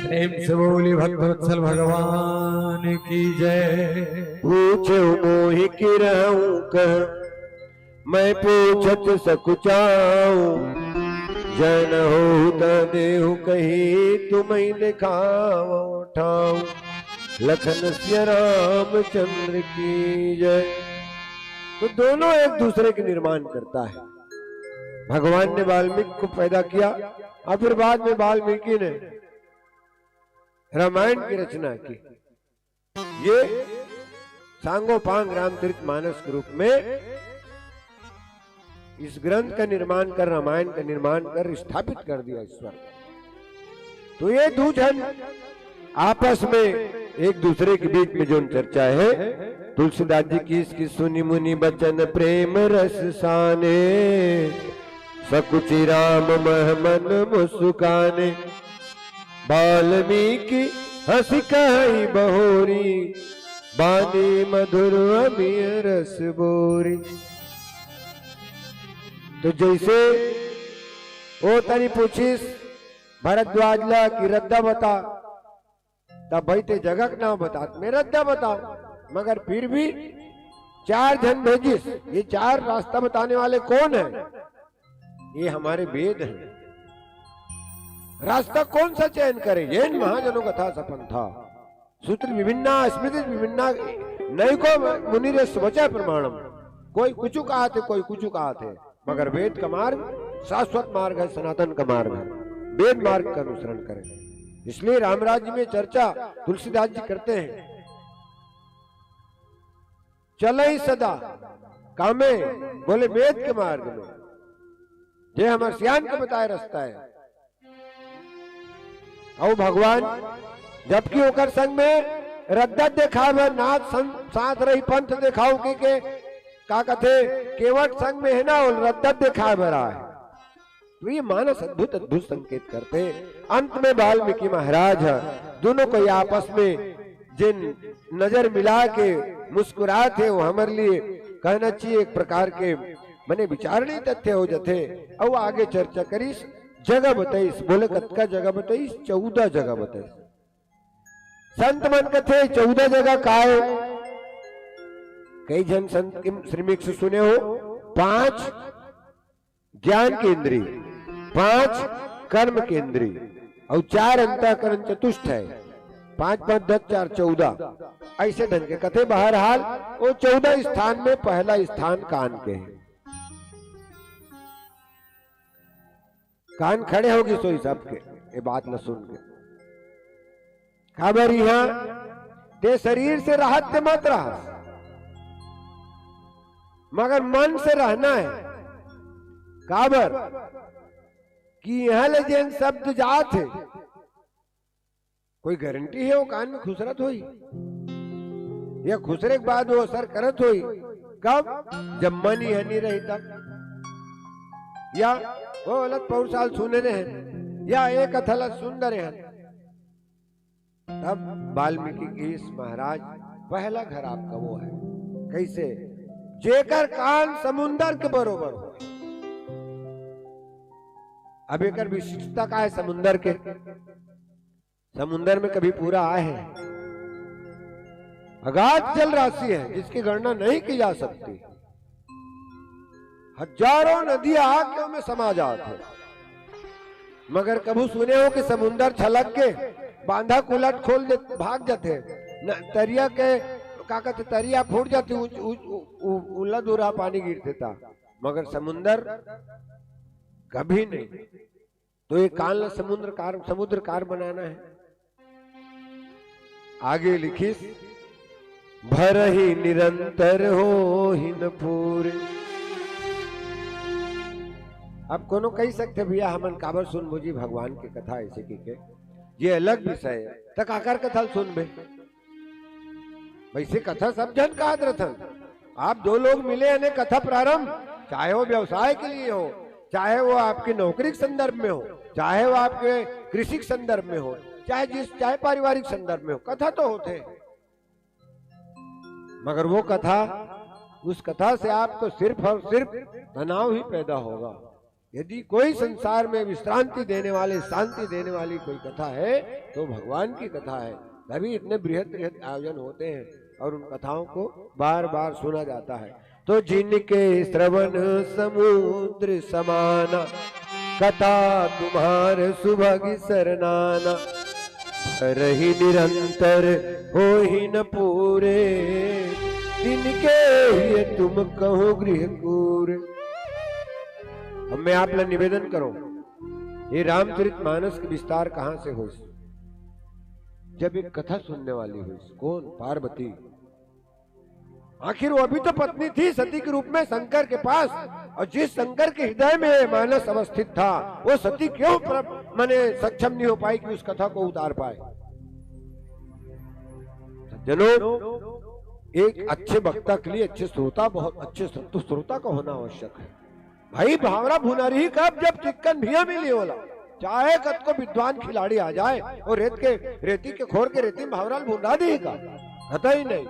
प्रेम से बोली भक्तवत्सल भगवान की जय।
पूछो मोहि की रहूं कह मैं पूछत सकुचाऊं जन हो देहु कही तुम दिखाओ ठाऊं लखन सिया रामचंद्र की जय। तो दोनों एक दूसरे के निर्माण करता है। भगवान ने वाल्मीकि को पैदा किया और फिर बाद में वाल्मीकि ने रामायण की रचना की। ये सांगोपांग रामचरितमानस के रूप में इस ग्रंथ का निर्माण कर रामायण का निर्माण कर स्थापित कर दिया ईश्वर। तो ये दो जन आपस में एक दूसरे के बीच में जो चर्चा है तुलसीदास जी की इसकी सुनी मुनि बचन प्रेम रस साने सकुचि राम महमन मुस्काने वाल्मीकि हंसी कही बहोरी बानी मधुर अमीय रस बोरी। तो जैसे वो तरी पूछिस भरद्वाजला की रद्दा बता तब बैठे जगह ना बता मैं रद्दा बताओ मगर फिर भी चार जन भेजिस। ये चार रास्ता बताने वाले कौन है? ये हमारे वेद हैं। रास्ता कौन सा चयन करे? जैन महाजनों कथा सपन था सूत्र विभिन्ना स्मृति विभिन्ना नैको मुनि रे स्वचा प्रमाणम। कोई कुछ कहा थे कोई कुछ कहा थे मगर वेद का मार्ग शाश्वत मार्ग है, सनातन का मार्ग है। वेद मार्ग का अनुसरण करें। इसलिए रामराज्य में चर्चा तुलसीदास जी करते हैं चले सदा कामे बोले वेद के मार्ग में ये हमारे सियान का बताया रास्ता है। और भगवान जबकि ओकर संग में रद्दत देखावे नाथ साथ रही पंथ देखाओ के का कथे केवट संग में है ना वो रद्दत देखावे रहा है। तो ये मानस अद्भुत अद्भुत संकेत करते। अंत में वाल्मीकि महाराज दोनों को आपस में जिन नजर मिला के मुस्कुराए थे वो हमारे लिए कहना चाहिए एक प्रकार के मने विचारणीय तथ्य हो जाते। और आगे चर्चा करीस, जगह बताईस, बोले कतका जगह बताईस, 14 जगह बताईस। संत मन कथे 14 जगह काय, कई जन संत के श्रीमुख से सुने हो, 5 ज्ञान केंद्रीय, 5 कर्म केंद्रीय और 4 अंतःकरण चतुष्ट है। 5 5 10 4 14 ऐसे ढंग के कथे। बहरहाल वो 14 स्थान में पहला स्थान कान के है। कान खड़े होगी सोई सबके ये बात न सुन के। खबर यहां ते शरीर से राहत ते मत रहा, मगर मन से रहना है। काबर कि यहां ले जेन शब्द जात है, कोई गारंटी है वो कान में खुसरत हुई या खुसरे के बाद वो असर करत हुई? कब? जब मन ही नहीं रही तब, या वो अलग पौर साल सुने रहे या एक अथल सुन रहे हैं तब। वाल्मीकि गीस महाराज पहला घर आपका वो है। कैसे? जेकर कान समुंदर के बरोबर हो। अब एक विशिष्टता का है समुंदर के, समुंदर में कभी पूरा आए हैं, अगाध जल राशि है जिसकी गणना नहीं की जा सकती। हजारों नदियां आके में समा जाते हैं, मगर कभी सुने हो कि समुंदर छलक के बांधा कुलट खोल दे भाग जाते, तरिया के का कहते तरिया फूट जाती, उल्ला दूरा पानी गिरते था, मगर समुंदर कभी नहीं। तो ये काल समुद्र कार बनाना है। आगे लिखिस, भर ही निरंतर हो हिन पूरे। अब कोनो कही सकते भैया हमन काबर सुन बुझी भगवान की कथा ऐसे की के ये अलग विषय है, तक आकर कथा सुन बे। वैसे कथा सब जन का रथन। आप 2 लोग मिले यानी कथा प्रारंभ, चाहे वो व्यवसाय के लिए हो, चाहे वो आपके नौकरी के संदर्भ में हो, चाहे वो आपके कृषि के संदर्भ में हो, चाहे पारिवारिक संदर्भ में हो, कथा तो होते। मगर वो कथा, उस कथा से आपको सिर्फ और सिर्फ तनाव ही पैदा होगा। यदि कोई संसार में विश्रांति देने वाले, शांति देने वाली कोई कथा है तो भगवान की कथा है। तभी इतने बृहद आयोजन होते हैं और उन कथाओं को बार बार सुना जाता है। तो जिनके श्रवण समुद्र समाना, कथा तुम्हारे सुभग सरनाना, रही निरंतर हो ही न पूरे, जिनके ये तुम कहो गृह कूर। अब मैं आप लोग निवेदन करो, ये रामचरितमानस के विस्तार कहां से हो? जब एक कथा सुनने वाली हुई। कौन? पार्वती। आखिर वो अभी तो पत्नी थी सती के रूप में शंकर के पास, और जिस शंकर के हृदय में मानस अवस्थित था वो सती क्यों माने सक्षम नहीं हो पाई कि उस कथा को उतार पाए? सज्जनों, एक अच्छे वक्ता के लिए अच्छे श्रोता, बहुत अच्छे श्रोता का होना आवश्यक है। भाई भावरा भुनारी कब? जब चिक्कन भिया मिली होला, चाहे कद को विद्वान खिलाड़ी आ जाए और रेती के खोर के रेती भावरा भुना देगा, हता ही नहीं।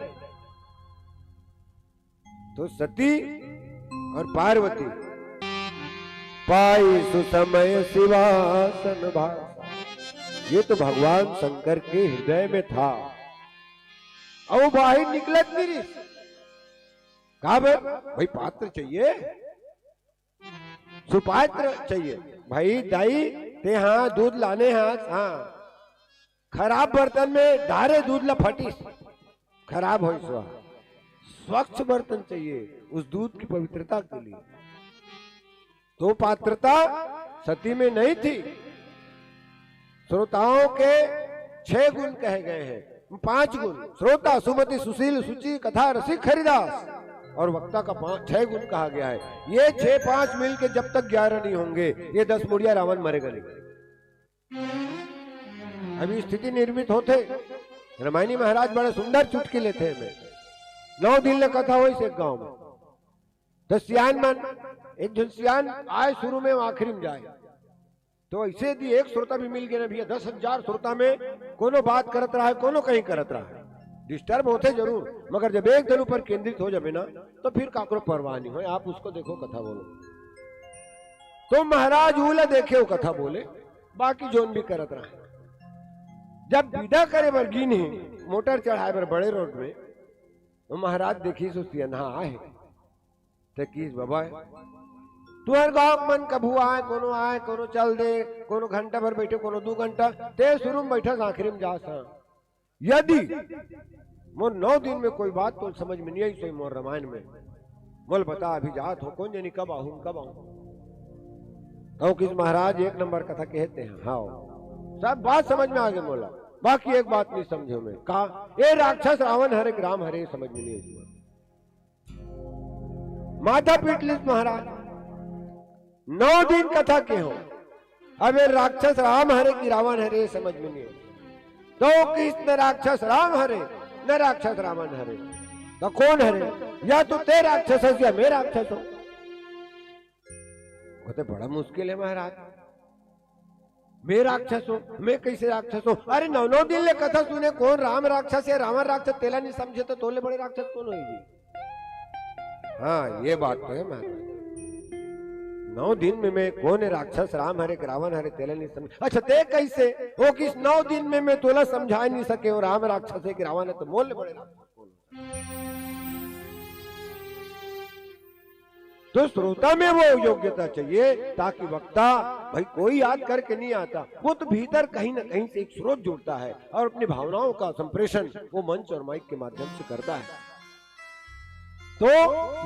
तो सती और पार्वती पाई सुसमय शिवासन भाषा, ये तो भगवान शंकर के हृदय में था। और बाहर निकलत नहीं कहा भाई पात्र चाहिए, सुपात्र चाहिए। भाई दाई ते हाँ दूध लाने हाँ खराब बर्तन में धारे दूध ला फटी खराब हो, स्वच्छ बर्तन चाहिए उस दूध की पवित्रता के लिए। तो पात्रता सती में नहीं थी। श्रोताओं के 6 गुण कहे गए हैं, 5 गुण। श्रोता, सुमति, सुशील, सुचि, कथा रसिक, हरिदास, और वक्ता का 6 गुण कहा गया है। ये 6 5 मिल के जब तक 11 नहीं होंगे, ये 10 मुड़िया रावण मरेगा नहीं। अभी स्थिति निर्मित होते। रामायणी महाराज बड़े सुंदर चुटकुले थे में 9 दिन ने कथा हुई से गांव में। तो सियान मन एक जन सियान आए शुरू में आखिरी में जाए, तो ऐसे यदि एक श्रोता भी मिल गया ना भैया, 10,000 श्रोता में कोनो बात करत रहा है, कोनो कहीं करत रहा है, डिस्टर्ब होते जरूर, मगर जब एक दल ऊपर केंद्रित हो जाए ना तो फिर काकरो परवाह नहीं हो। आप उसको देखो कथा बोलो तो महाराज उला देखे वो कथा बोले, बाकी जोन भी करत रहे। जब विदा करे बर गिन ही मोटर चढ़ाए बर बड़े रोड में, तो महाराज देखी सो सियन्हा आए ते किस बाबा तुहर गाँव मन कभू आए कोनो चल दे, कोनो घंटा भर बैठे, कोनो 2 घंटा ते शुरू में बैठा आखिरी में जा सा। यदि मोर 9 दिन में कोई बात तो समझ में नहीं आई सोई मोर रामायण में, बोल बता अभी जात हो कौन जानी कब आऊं तो किस महाराज 1 नंबर कथा कहते हैं। हाँ सब बात समझ में आ गए मोला, बाकी एक बात नहीं समझो में कहा ये राक्षस रावण हरे राम हरे समझ में नहीं आई। माथा पीट लिस महाराज 9 दिन कथा के हो, अब ये राक्षस राम हरे की रावण हरे समझ में नहीं आई। तो किस न राक्षस राम हरे न राक्षस रावण हरे, तो कौन हरे? या तो ते राक्षस है या मैं राक्षस हूं। तो बड़ा मुश्किल है महाराज, मैं राक्षस हूं, मैं कैसे राक्षस हूं? अरे 9 दिन ले कथा सुने कौन राम राक्षस है रावण राक्षस तेला नहीं समझे तो तोले बड़े राक्षस कौन होगी? हाँ ये बात तो है महाराज, 9 दिन में मैं कौन है राक्षस राम हरे रावण हरे तेला नहीं समझ। अच्छा ते कैसे वो किस 9 दिन में मैं तोला समझा नहीं सके वो राम राक्षस है कि रावण है, तो मोल बड़े राक्षस कौन? तो श्रोता में वो योग्यता चाहिए ताकि वक्ता भाई कोई याद करके नहीं आता, वो तो भीतर कहीं ना कहीं से एक स्रोत जुड़ता है और अपनी भावनाओं का संप्रेषण वो मंच और माइक के माध्यम से करता है। तो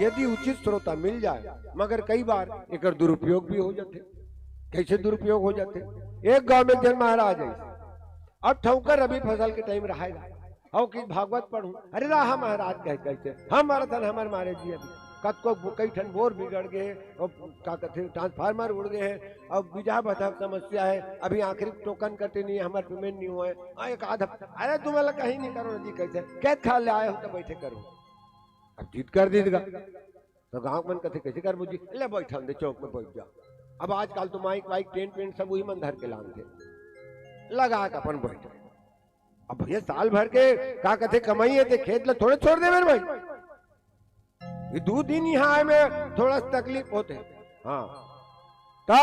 यदि उचित श्रोता मिल जाए, मगर कई बार एक दुरुपयोग भी हो जाते। कैसे दुरुपयोग हो जाते? एक गांव में जन महाराज है, अब ठौकर रबी फसल के टाइम रहेगा और किस भागवत पढ़ू, अरे रहा महाराज कह कैसे हमारा थन हमारे मारे जी अभी कत को कई ठन बोर बिगड़ गए और क्या कहते ट्रांसफार्मर उड़ गए हैं, अब बिजहा बता समस्या है, अभी आखिरी टोकन कटे नहीं, हमारे पेमेंट नहीं हुआ है, एक आधा अरे तुम्हें कहीं नहीं करो जी कैसे कैद खा ले आए हो तो बैठे करो। अब जीत कर दीजिएगा तो गांव मन कथे कैसे कर बुझी ले बैठा दे चौक में बैठ जा। अब आजकल तो माइक वाइक टेंट पेंट सब वही मन धर के लान थे लगा के अपन बैठे। अब भैया साल भर के का कथे कमाई है खेत ला थोड़े छोड़ दे मेरे भाई, ये 2 दिन यहाँ आए में थोड़ा तकलीफ होते। हाँ ता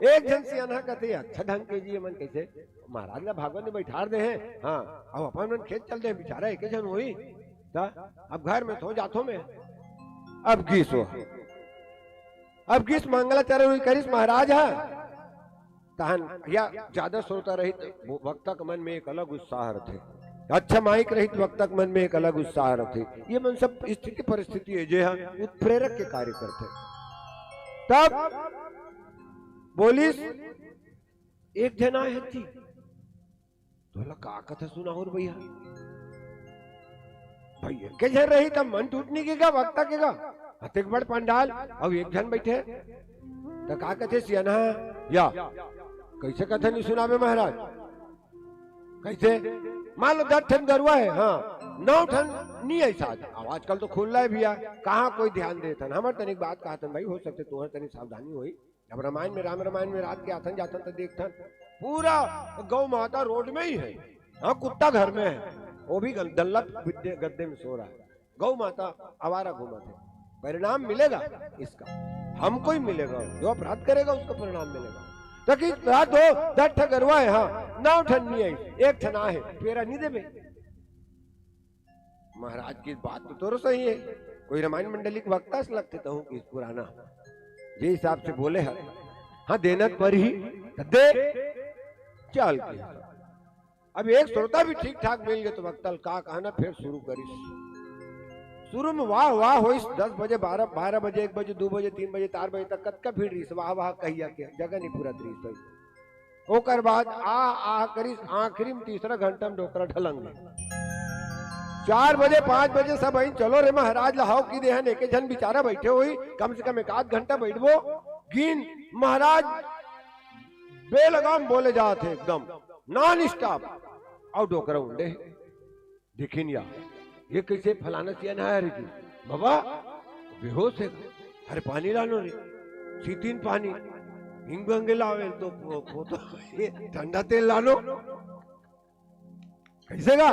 एक जन से अना कहते अच्छा ढंग के जी मन कैसे महाराज ना भागवत ने बैठा दे हैं। हाँ अब अपन मन खेत चल दे बेचारा एक जन हुई ता अब घर में थो जाथो में अब गीस हो अब गीस मंगलाचार्य हुई करिस महाराज है तहन या ज्यादा श्रोता रहित वक्ता के मन में एक अलग उत्साह रहते, अच्छा माइक रहित वक्ता के मन में एक अलग उत्साह रहते। ये मन सब स्थिति परिस्थिति है जो है उत्प्रेरक के कार्य करते। तब बोलिस एक जना है थी तो का कथा सुना हो भैया भैया के जन रही तब मन टूटने के वक्ता के हतेक बड़ पंडाल अब एक जन बैठे तो का कथे सियाना या कैसे कथा नहीं सुनावे महाराज कैसे मान लो 10 ठन गरुआ है, हाँ 9 ठन नहीं ऐसा अब आजकल तो खुल रहा है भैया कहाँ कोई ध्यान देता। हमारे तनिक बात कहा भाई हो सकते तुम्हारे तनिक सावधानी हुई। अब रामायण में राम रामायण में रात के आथन जाथन तो देखथन पूरा गौ माता रोड में ही है, हाँ कुत्ता घर में है वो भी दल्लत गद्दे में सो रहा है, गौ माता आवारा घूमत है। परिणाम मिलेगा इसका हमको ही मिलेगा, जो अपराध करेगा उसको परिणाम मिलेगा। तो कि रात हो 10 ठन गरुआ है, हाँ 9 ठन नहीं आई, 1 ठन है पेरा नहीं देवे। महाराज की बात तो सही है, कोई रामायण मंडली के वक्ता से लगते तो कि पुराना जे हिसाब से बोले है हाँ देना पर ही दे चल के। अब एक श्रोता भी ठीक ठाक मिल गए तो वक्ता का कहना फिर शुरू करी। शुरू में वाह वाह हो 10 बजे 12 बजे 1 बजे 2 बजे 3 बजे 4 बजे तक कत का भीड़ रही वाह वाह कहिया के जगह नहीं पूरा रही। ओकर बाद आ करी आखिरी में तीसरा घंटा में डोकरा ढलंगे 4 बजे 5 बजे सब आई चलो रे महाराज लहाओ की देहन एक जन बेचारा बैठे हुई कम से कम 1 घंटा बैठबो गिन महाराज बेलगाम बोले जाते एकदम नॉन स्टॉप और डोकरा उंडे देखिन या ये कैसे फलाना सिया ना है बाबा बेहोश है, अरे पानी लानो रे सीतीन पानी हिंग लावे तो ठंडा तेल लानो कैसे गा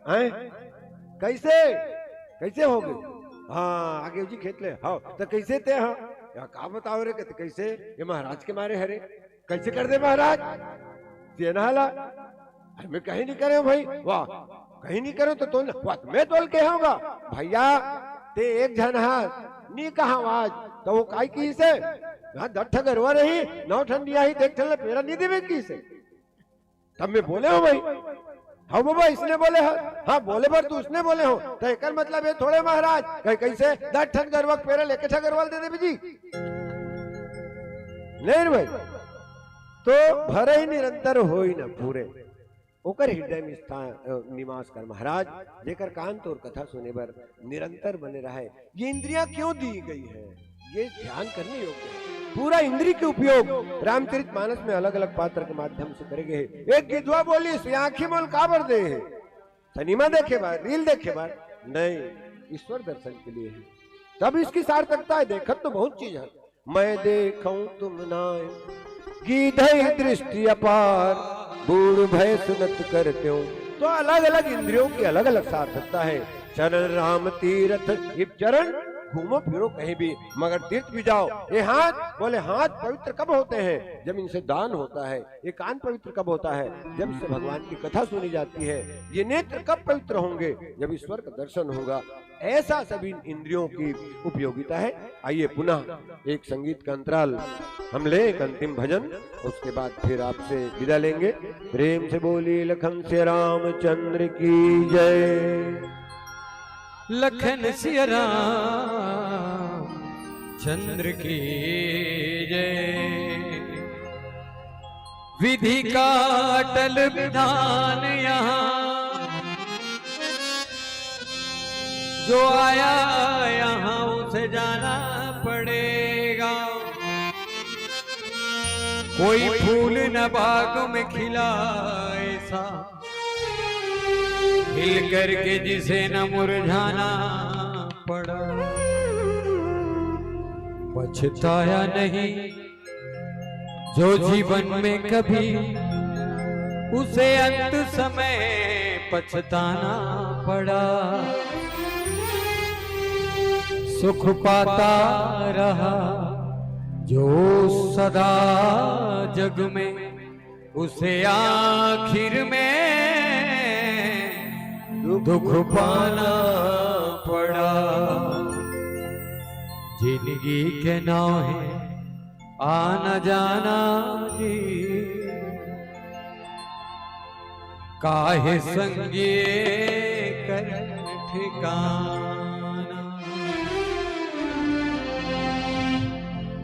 हैं? कैसे कैसे हो गए? हाँ आगे जी खेत ले हाँ तो कैसे थे हाँ या का बताओ रे कहते कैसे ये महाराज के मारे हरे कैसे कर दे महाराज तेनाला मैं कहीं नहीं करे भाई वाह कहीं नहीं करो तो तोल मैं तोल के होगा भैया ते एक जन हाथ नी कहा आवाज तो वो काय की से दठ गरवा रही नौ ठंडिया ही देख चल मेरा नहीं देवे की से तब मैं बोले हो भाई हाँ बाबा इसने बोले हाँ बोले पर तू उसने बोले हो तो एक मतलब ये थोड़े महाराज कैसे 10 ठन गरवा पेरे लेके गरवाल दे दे जी नहीं भाई तो भरे ही निरंतर हो ही ना पूरे ओकर हृदय में स्थान निवास कर महाराज जेकर कान तोर कथा सुने पर निरंतर बने रहे। ये इंद्रियां क्यों दी गई है ये ध्यान करने योग्य है। पूरा इंद्री के उपयोग रामचरितमानस में अलग अलग पात्र के माध्यम से करेंगे। एक गिद्धवा बोली से आंखी मोल काबर दे है सिनेमा देखे बार रील देखे बार नहीं ईश्वर दर्शन के लिए है तब इसकी सार्थकता है। देखत तो बहुत चीज है मैं देखूं तुम नाय गीधई दृष्टि अपार बूढ़ भय सुनत करते हो तो अलग अलग इंद्रियों की अलग अलग सार्थकता है। चरण राम तीर्थ ये चरण घूमो फिरो कहीं भी मगर तीर्थ भी जाओ। ये हाथ बोले हाथ पवित्र कब होते हैं जब इनसे दान होता है। ये कान पवित्र कब होता है जब इससे भगवान की कथा सुनी जाती है। ये नेत्र कब पवित्र होंगे जब ईश्वर का दर्शन होगा। ऐसा सभी इंद्रियों की उपयोगिता है। आइए पुनः एक संगीत का अंतराल हम ले एक अंतिम भजन उसके बाद फिर आपसे विदा लेंगे। प्रेम से बोली लखन से रामचंद्र की जय।
लखन सिया राम चंद्र की जय। विधि का अटल विधान यहाँ जो आया यहाँ उसे जाना पड़ेगा। कोई फूल न बाग में खिला ऐसा हिल करके जिसे न मुरझाना पड़ा। पछताया नहीं जो जीवन में कभी उसे अंत समय पछताना पड़ा। सुख पाता रहा जो सदा जग में उसे आखिर में दुख पाना पड़ा। जिंदगी के नाव है आना जाना जी काहे संगे कर ठिकाना।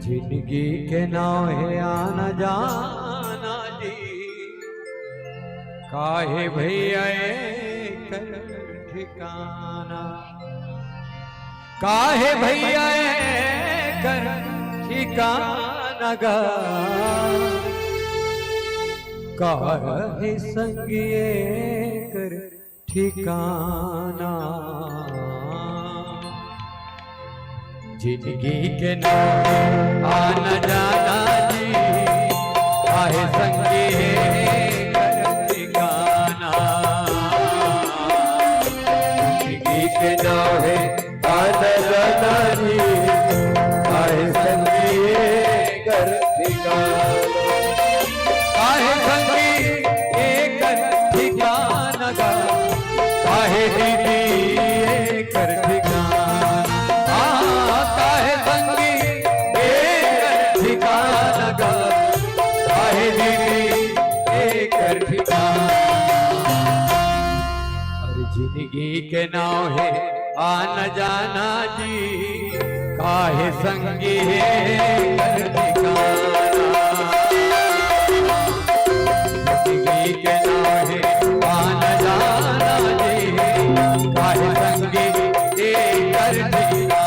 जिंदगी के नाव है आना जाना जी काहे भैया कर ठिकाना। काहे भैया कर ठिकाना गा काहे संगिए कर ठिकाना। जिंदगी के नाम आना जाना जी काहे संगिए कर ठिकाना।
के नाव है आना जाना जी काहे संगिए कर ठिकाना।
काहे संगी कर ठिकाना गा काहे दीदी कर ठिकाना। काहे संगी कर ठिकाना गा काहे दीदी कर ठिकाना। जिंदगी के नाव है आना जाना जी काहे संगी कर ठिकाना। जिंदगी के नाव है आना जाना जी काहे संगी कर ठिकाना।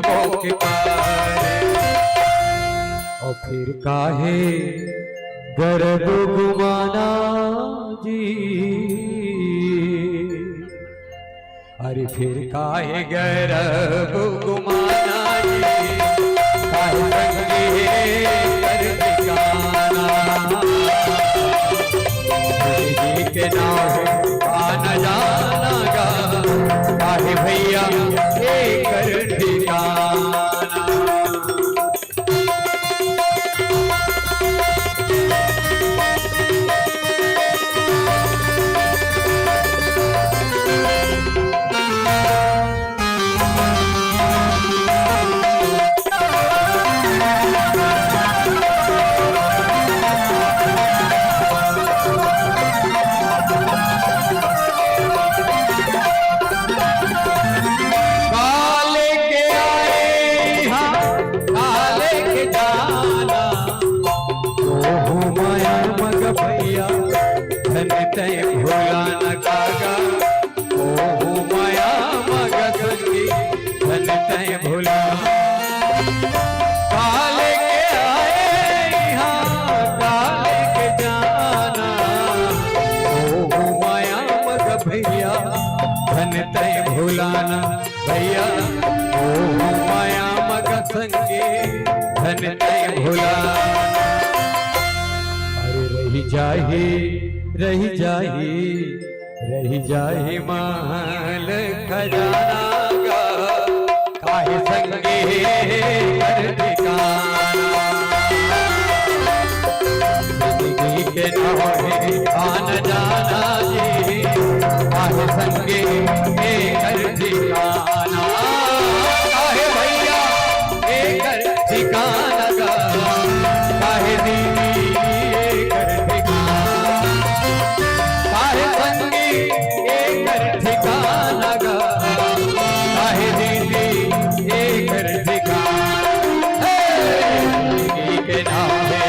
सबों के पारे। और फिर काहे गर्भ गुमाना जी, अरे फिर काहे गर्भ गुमाना जी, काहे संगी कर ठिकाना, जी के नाम आना जाना गा, काहे भैया ये कर ठिकाना। भैया धन तय भोला न कागा, ओ माया मगध की धन तय भोला, काले के आए यहाँ काले के जाना, ओ माया मगध भैया धन तय भोला न भैया, ओ माया मगध संगे धन तय भोला। रही जाही माल खजाना का, काहे संगे कर ठिकाना, जिंदगी के नौहे आन जाना जी, काहे संगे कर ठिकाना, काहे भैया कर ठिकाना का, काहे दीदी ठिकाना गा, काहे दीदी एकर ठिकाना, जिंदगी के नामे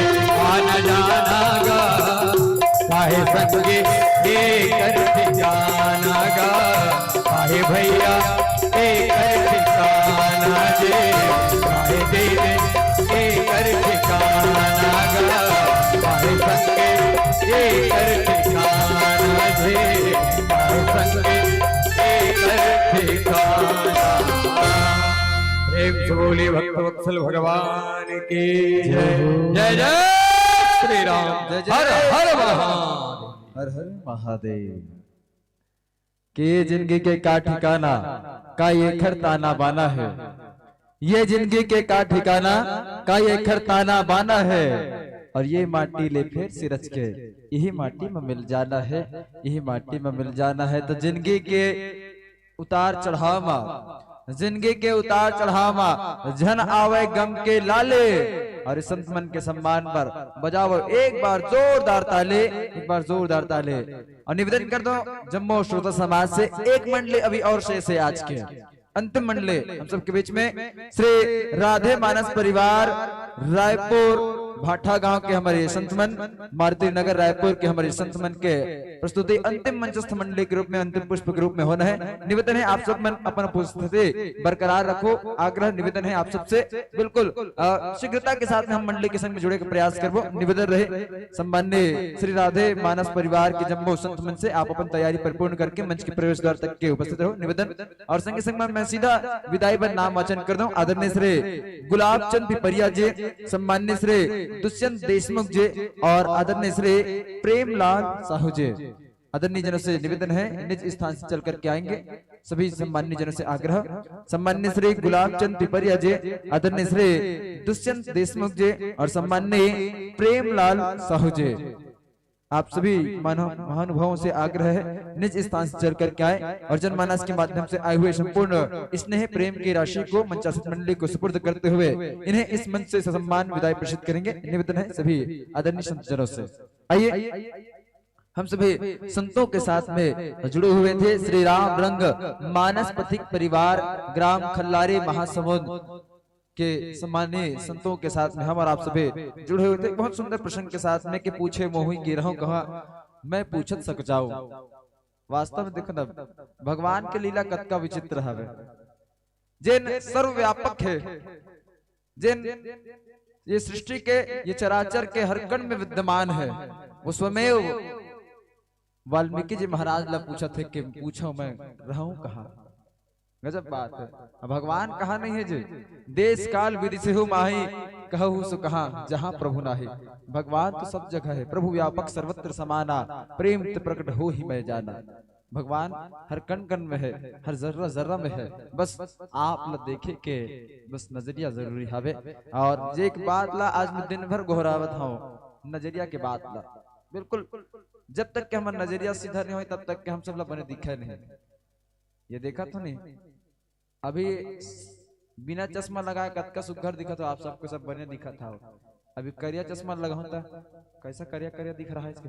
आना जाना गा, काहे संगे एकर ठिकाना गा, काहे भैया एकर ठिकाना जे, काहे दीदी एकर ठिकाना गा, काहे संगे एकर ठिकाना जे, प्रेम से बोले भक्त वत्सल भगवान की जय। जय जय श्री राम, हर हर महादेव,
हर हर महादेव। के जिंदगी के का ठिकाना का ये खर ताना बाना है, ये जिंदगी के का ठिकाना का ये खर ताना बाना है, और ये माटी ले फिर से रच के यही माटी में मिल जाना है, यही माटी में मिल जाना है। तो जिंदगी के उतार चढ़ावा, जिंदगी के उतार चढ़ावा जन आवे गम के लाले, और इस संत मन के सम्मान पर बजाओ एक बार जोरदार ताले, एक बार जोरदार ताले। और निवेदन कर दो जम्मू श्रोता समाज से एक मंडली अभी और से आज के अंतिम मंडली हम सबके बीच में श्री राधे मानस परिवार रायपुर भाठा गांव के हमारे संतमन, मारुति नगर रायपुर के हमारे संतमन के प्रस्तुति अंतिम मंचस्थ मंडली के रूप में, अंतिम पुष्प के रूप में होना है। निवेदन है आप सब मन अपन उपस्थिति बरकरार रखो, आग्रह निवेदन है आप सबसे बिल्कुल शीघ्रता के साथ में हम मंडली के संग में जुड़े का प्रयास करबो। निवेदन रहे सम्मान्य श्री राधे मानस परिवार के जम्मू संतमन से आप अपन तैयारी परिपूर्ण करके मंच के प्रवेश द्वार तक के उपस्थित रहो। निवेदन और संगे संग मैं सीधा विदाई पर नाम वाचन कर दूं। आदरणीय श्री गुलाब चंद पिपरिया जी, सम्मान्य श्री दुष्यंत देशमुख जी और आदरणीय श्री प्रेमलाल साहू जी। आदरणीय जनों से निवेदन है निज स्थान से चल करके आएंगे। सभी सम्मान्य जनों से आग्रह, सम्मान्य श्री गुलाब चंद पिपरिया जी, आदरणीय श्री दुष्यंत देशमुख जी और सम्मान्य प्रेमलाल साहू जी, आप सभी महानुभावों से आग्रह है निज स्थान से चल करके आए और जनमानस के माध्यम से आए हुए संपूर्ण स्नेह प्रेम की राशि को मंचासक मंडली को सुपुर्द करते हुए इन्हें इस मंच से सम्मान विदाई प्रेषित करेंगे। निवेदन है सभी आदरणीय संतजनों से। आइए हम सभी संतों के साथ में जुड़े हुए थे। श्री राम रंग मानस पथिक परिवार ग्राम खल्लारे महासमुंद के सम्मानीय संतों के साथ में हम और आप सभी जुड़े हुए थे। बहुत सुंदर प्रसंग के साथ में कि पूछे मोहि की रहूं कहा मैं पूछत सक जाऊं। वास्तव में देखो ना भगवान के लीला कत का विचित्र है। जिन सर्वव्यापक है, जिन ये सृष्टि के, ये चराचर के हर कण में विद्यमान है, वो स्वमेव वाल्मीकि जी महाराज ला पूछा थे कि पूछो मैं रहूं कहाँ। गजब बात है। अब भगवान कहा नहीं है जी, देश काल विधि से हो माही, कहू सो कहा जहां प्रभु नाही। भगवान तो सब जगह है, प्रभु व्यापक सर्वत्र समाना, प्रेम ते प्रकट हो ही मैं जाना। भगवान हर कण कण में है, हर जर्रा जर्रा में है, बस आप ला देखे के बस नजरिया जरूरी हवे। और जे एक बात ला आज मैं दिन भर गोहरावत हूँ, नजरिया के बात ला बिल्कुल, जब तक के हमारा नजरिया सीधा नहीं हो तब तक के हम सब ला बने दिखे नहीं। ये देखा तो नहीं, अभी बिना चश्मा लगाए कतका सुघर दिखा तो आप सबको सब बने दिखा था। अभी करिया चश्मा लगाऊं तो कैसा करिया करिया दिख रहा है इसके।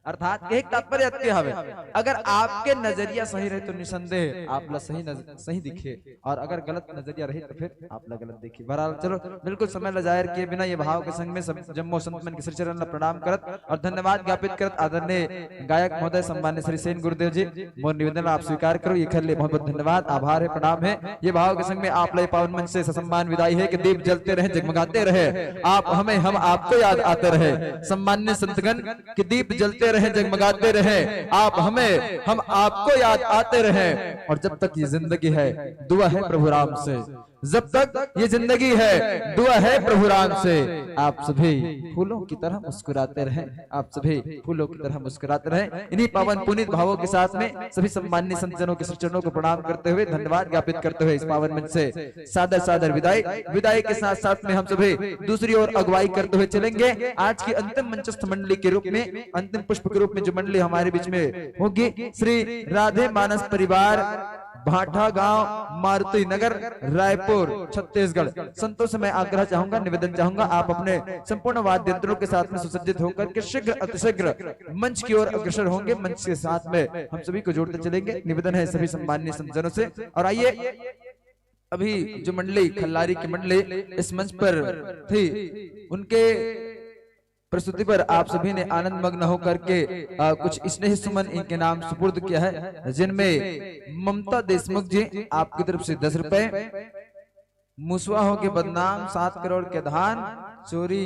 अर्थात एक तात्पर्य अत्य हवे, अगर आपके नजरिया सही रहे तो निसंदेह आप ला सही दिखे, और अगर गलत नजरिया रहे तो फिर आप ला गलत दिखे। बहरहाल चलो बिल्कुल समय ला जाहिर किए बिना ये भाव के संग में सब जम्मो संतमन के श्री चरण ला प्रणाम करत और धन्यवाद ज्ञापित करत आदरणीय गायक महोदय सम्मान्य श्री सेन गुरुदेव जी, मोर निवेदन आप स्वीकार करो। ये कर ले बहुत बहुत धन्यवाद, आभार है, प्रणाम है। ये भाव के संग में आप ला पावन मंच से ससम्मान विदाई है कि दीप जलते रहे, जगमगाते रहे, आप हमें हम आपको याद आते रहे। सम्मान्य संतगण कि दीप जलते रहे, जगमगाते रहे, आप हमें हम आपको याद आते रहे। और जब तक ये जिंदगी है दुआ है प्रभु राम से, जब तक ये जिंदगी है दुआ है प्रभु राम से। आप सभी फूलों की तरह मुस्कुराते रहें, आप सभी फूलों की तरह मुस्कुराते रहें। इन्हीं पावन पुनीत भावों के साथ में सभी सम्मान्य संतजनों के चरणों को प्रणाम करते हुए धन्यवाद ज्ञापित करते हुए इस पावन मंच से सादर सादर विदाई के साथ साथ में हम सभी दूसरी ओर अगुवाई करते हुए चलेंगे। आज की अंतिम मंचस्थ मंडली के रूप में, अंतिम पुष्प के रूप में जो मंडली हमारे बीच में होगी, श्री राधे मानस परिवार भाठा गांव मारुति नगर रायपुर छत्तीसगढ़। संतों से मैं आग्रह चाहूंगा, निवेदन चाहूंगा, आप अपने संपूर्ण वाद्य यंत्रों के साथ में सुसज्जित होकर के शीघ्र अतिशीघ्र मंच की ओर अग्रसर होंगे। मंच के साथ में हम सभी को जोड़ते चलेंगे, निवेदन है सभी सम्मान्य संतजनों से। और आइए, अभी जो मंडली खल्लारी की मंडली इस मंच पर थी, उनके प्रस्तुति पर आप सभी ने आनंद मग्न होकर के कुछ स्नेह सुमन इनके नाम सुपुर्द किया है, जिनमें ममता देशमुख जी आपकी तरफ से 10 रुपए, मुसवा हो के बदनाम 7 करोड़ के धान, चोरी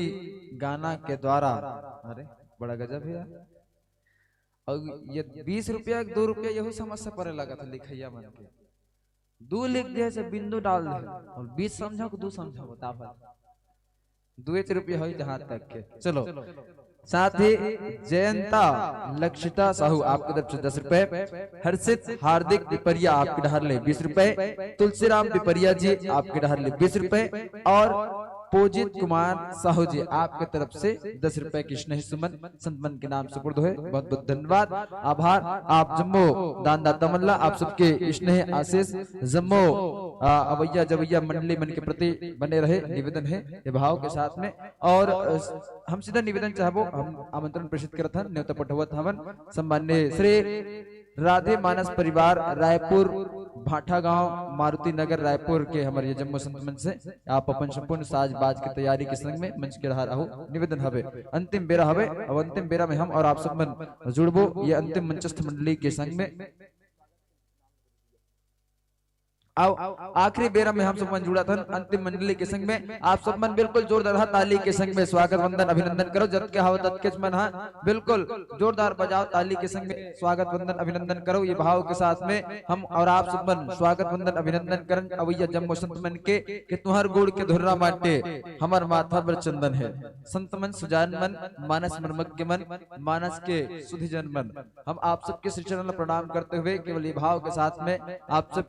गाना के द्वारा, अरे बड़ा गजब है यार। और ये 20 रुपया 2 रुपया यही समस्या पर लगा था लिखैया मन के, 2 लिख दिया से बिंदु डाल दे और 20 समझो को 2 समझो, बता 2 रुपया हो जहां तक के। चलो साथ ही जयंता लक्षिता साहू आपकी तरफ से 10 रुपए, हर्षित हार्दिक पिपरिया आपके डहर ले 20 रुपए, तुलसीराम पिपरिया जी आपके डहर ले 20 रुपए, और पोजित कुमार साहू जी आपके तरफ से 10 रुपए की स्नेह सुमन संतमन के नाम सुपुर्द हुए। बहुत बहुत धन्यवाद, आभार। आप जम्मो दानदाता मल्ला, आप सबके स्नेह आशीष जम्मो अवैया जवैया मंडली मन के प्रति बने रहे, निवेदन है ये भाव के साथ में। और हम सीधा निवेदन चाहबो, हम आमंत्रण प्रेषित करत हन, न्योता पठवत हवन सम्मान्य श्री राधे मानस परिवार रायपुर भाठा गांव मारुति नगर रायपुर के हमारे जम्मू संत मंच से आप अपन संपूर्ण साज बाज की तैयारी के संग में मंच के रहा रहो। निवेदन हवे अंतिम बेरा हवे, अब अंतिम बेरा में हम और आप सब मन जुड़बो ये अंतिम मंचस्थ मंडली के संग में। आओ आखिरी बेरा में हम सब मन जुड़ा था अंतिम मंडली के संग में। आप सब मन बिल्कुल जोरदार ताली के संग में स्वागत वंदन अभिनंदन करो, जब के हाव तब के मन हाँ बिल्कुल जोरदार बजाओ ताली के संग में स्वागत वंदन अभिनंदन करो। ये भाव के साथ में हम और आप सब मन स्वागत वंदन अभिनंदन करन अवैया जम्मो संत मन के तुहर गुड़ के धुर्रा माटे हमार माथा पर चंदन है। संत मन सुजान मन, मानस मर्मज्ञ मन, मानस के सुधिजन मन, हम आप सबके श्री चरण प्रणाम करते हुए केवल ये भाव के साथ में आप सब